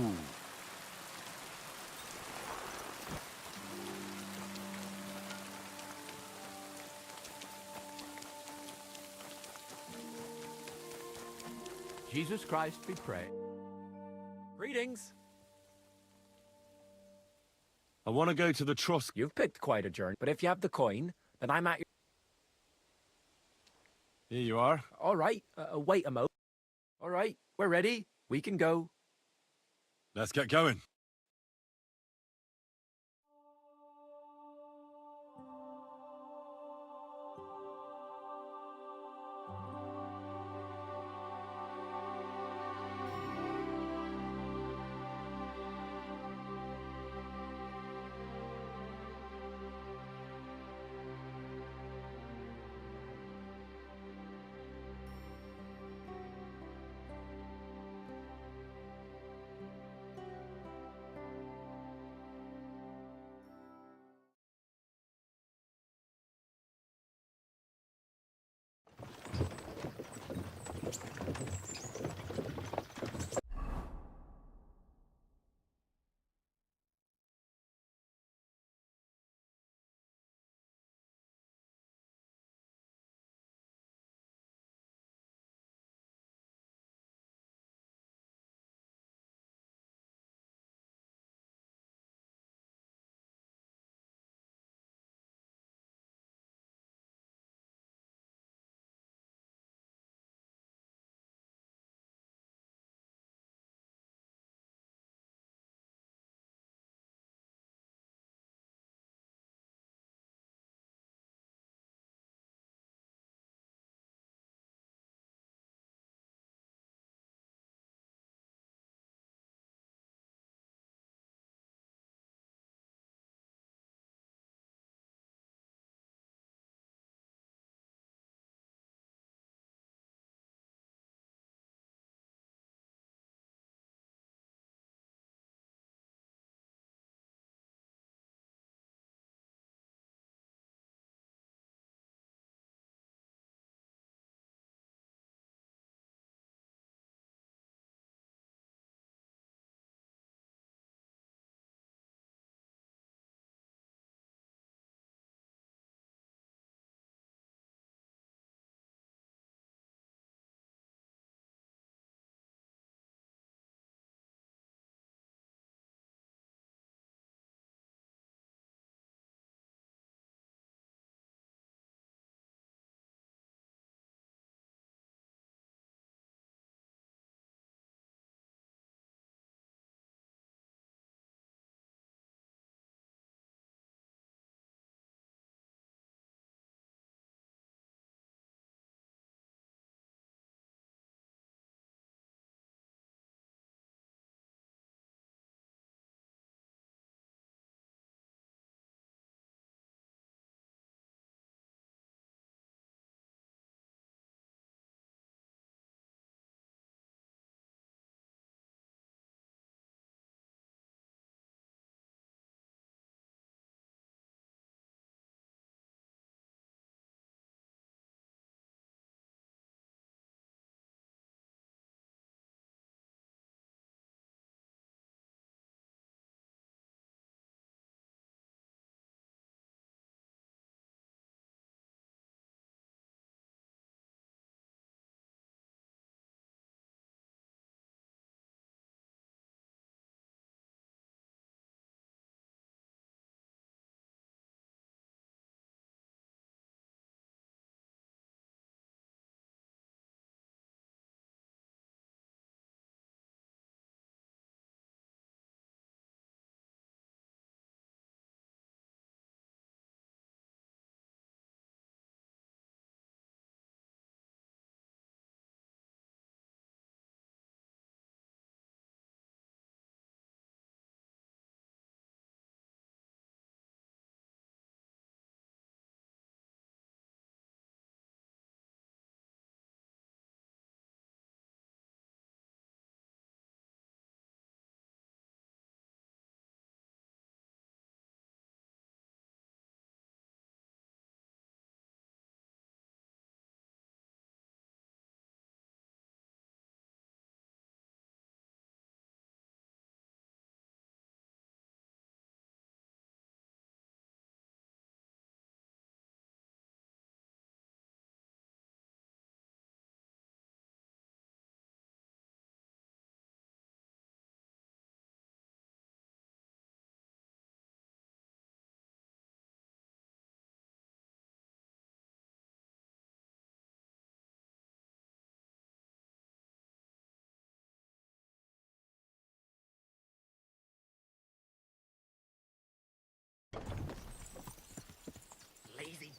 B: Jesus Christ be praised. Greetings.
F: I want to go to the Trusk.
A: You've picked quite a journey, but if you have the coin, then I'm at your...
F: Here you are.
A: All right, wait a moment. All right, we're ready. We can go.
F: Let's get going.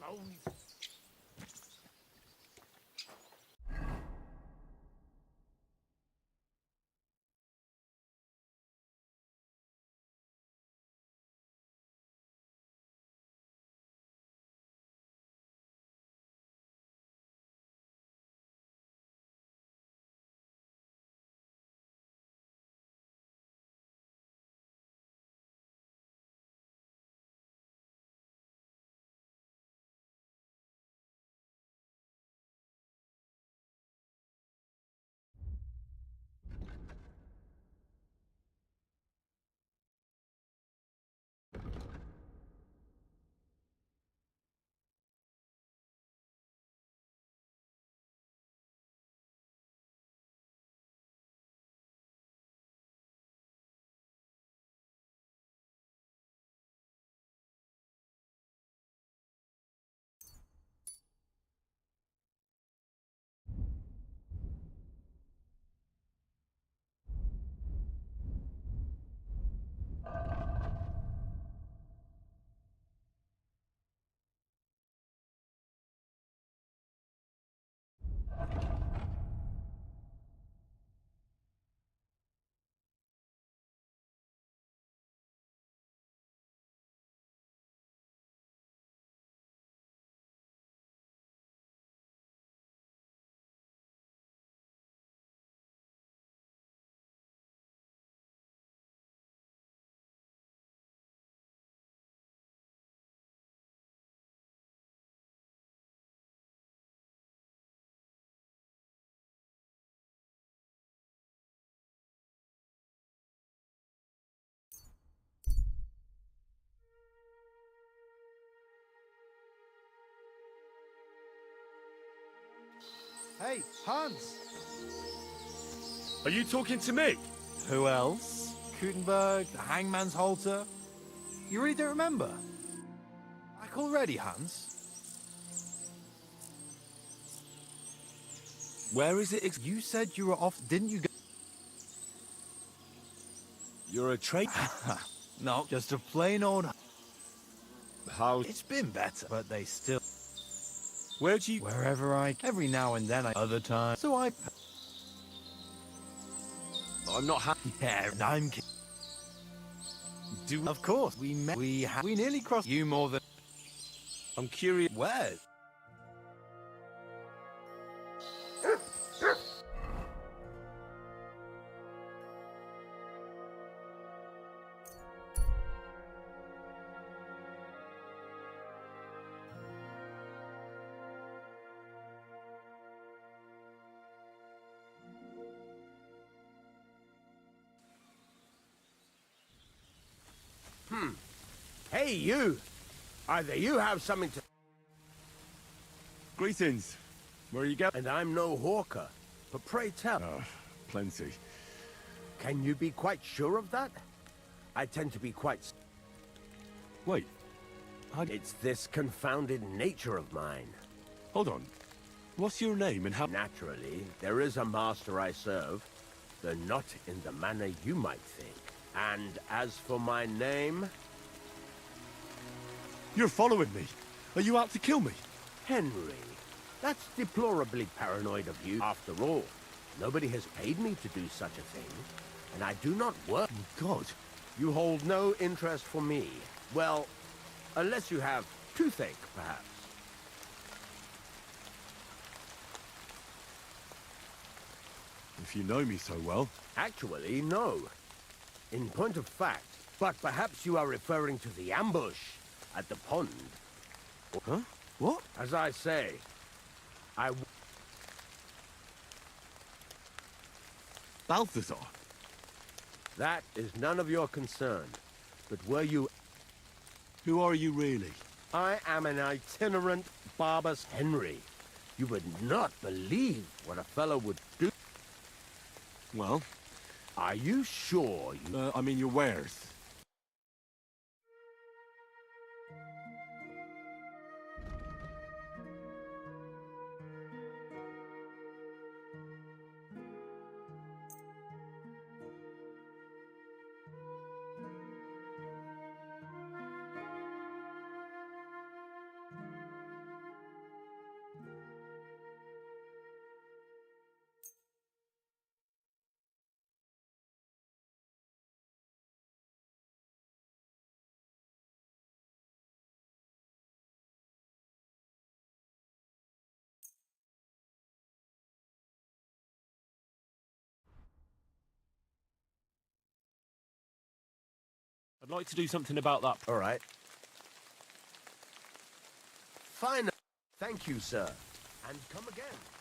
R: bones.
B: Hey, Hans!
F: Are you talking to me?
B: Who else? Gutenberg, the Hangman's Halter? You really don't remember? Like already, Hans? Where is it? You said you were off, didn't you go?
F: You're a traitor.
B: No, just a plain old...
F: How?
B: It's been better, but they still...
F: Where'd you...
B: Wherever every now and then, other times. So
F: I'm not happy.
B: Yeah, I'm kidding. Of course, we met. We nearly crossed you more than...
F: I'm curious.
B: Where?
L: Hey, you! Either you have something to...
F: Greetings. Where are you going?
L: And I'm no hawker, but pray tell.
F: Plenty.
L: Can you be quite sure of that? I tend to be quite...
F: Wait.
L: It's this confounded nature of mine.
F: Hold on. What's your name and how...
L: Naturally, there is a master I serve, though not in the manner you might think. And as for my name...
F: You're following me. Are you out to kill me?
L: Henry. That's deplorably paranoid of you. After all, nobody has paid me to do such a thing, and I do not work.
F: God.
L: You hold no interest for me. Well, unless you have toothache, perhaps.
F: If you know me so well.
L: Actually, no. In point of fact, but perhaps you are referring to the ambush at the pond.
F: Huh? What?
L: As I say,
F: Balthazar?
L: That is none of your concern. But were you...
F: Who are you really?
L: I am an itinerant barber's Henry. You would not believe what a fellow would do.
F: Well?
L: Are you sure you...
F: I mean your wares.
I: I'd like to do something about that.
L: All right. Fine. Thank you, sir. And come again.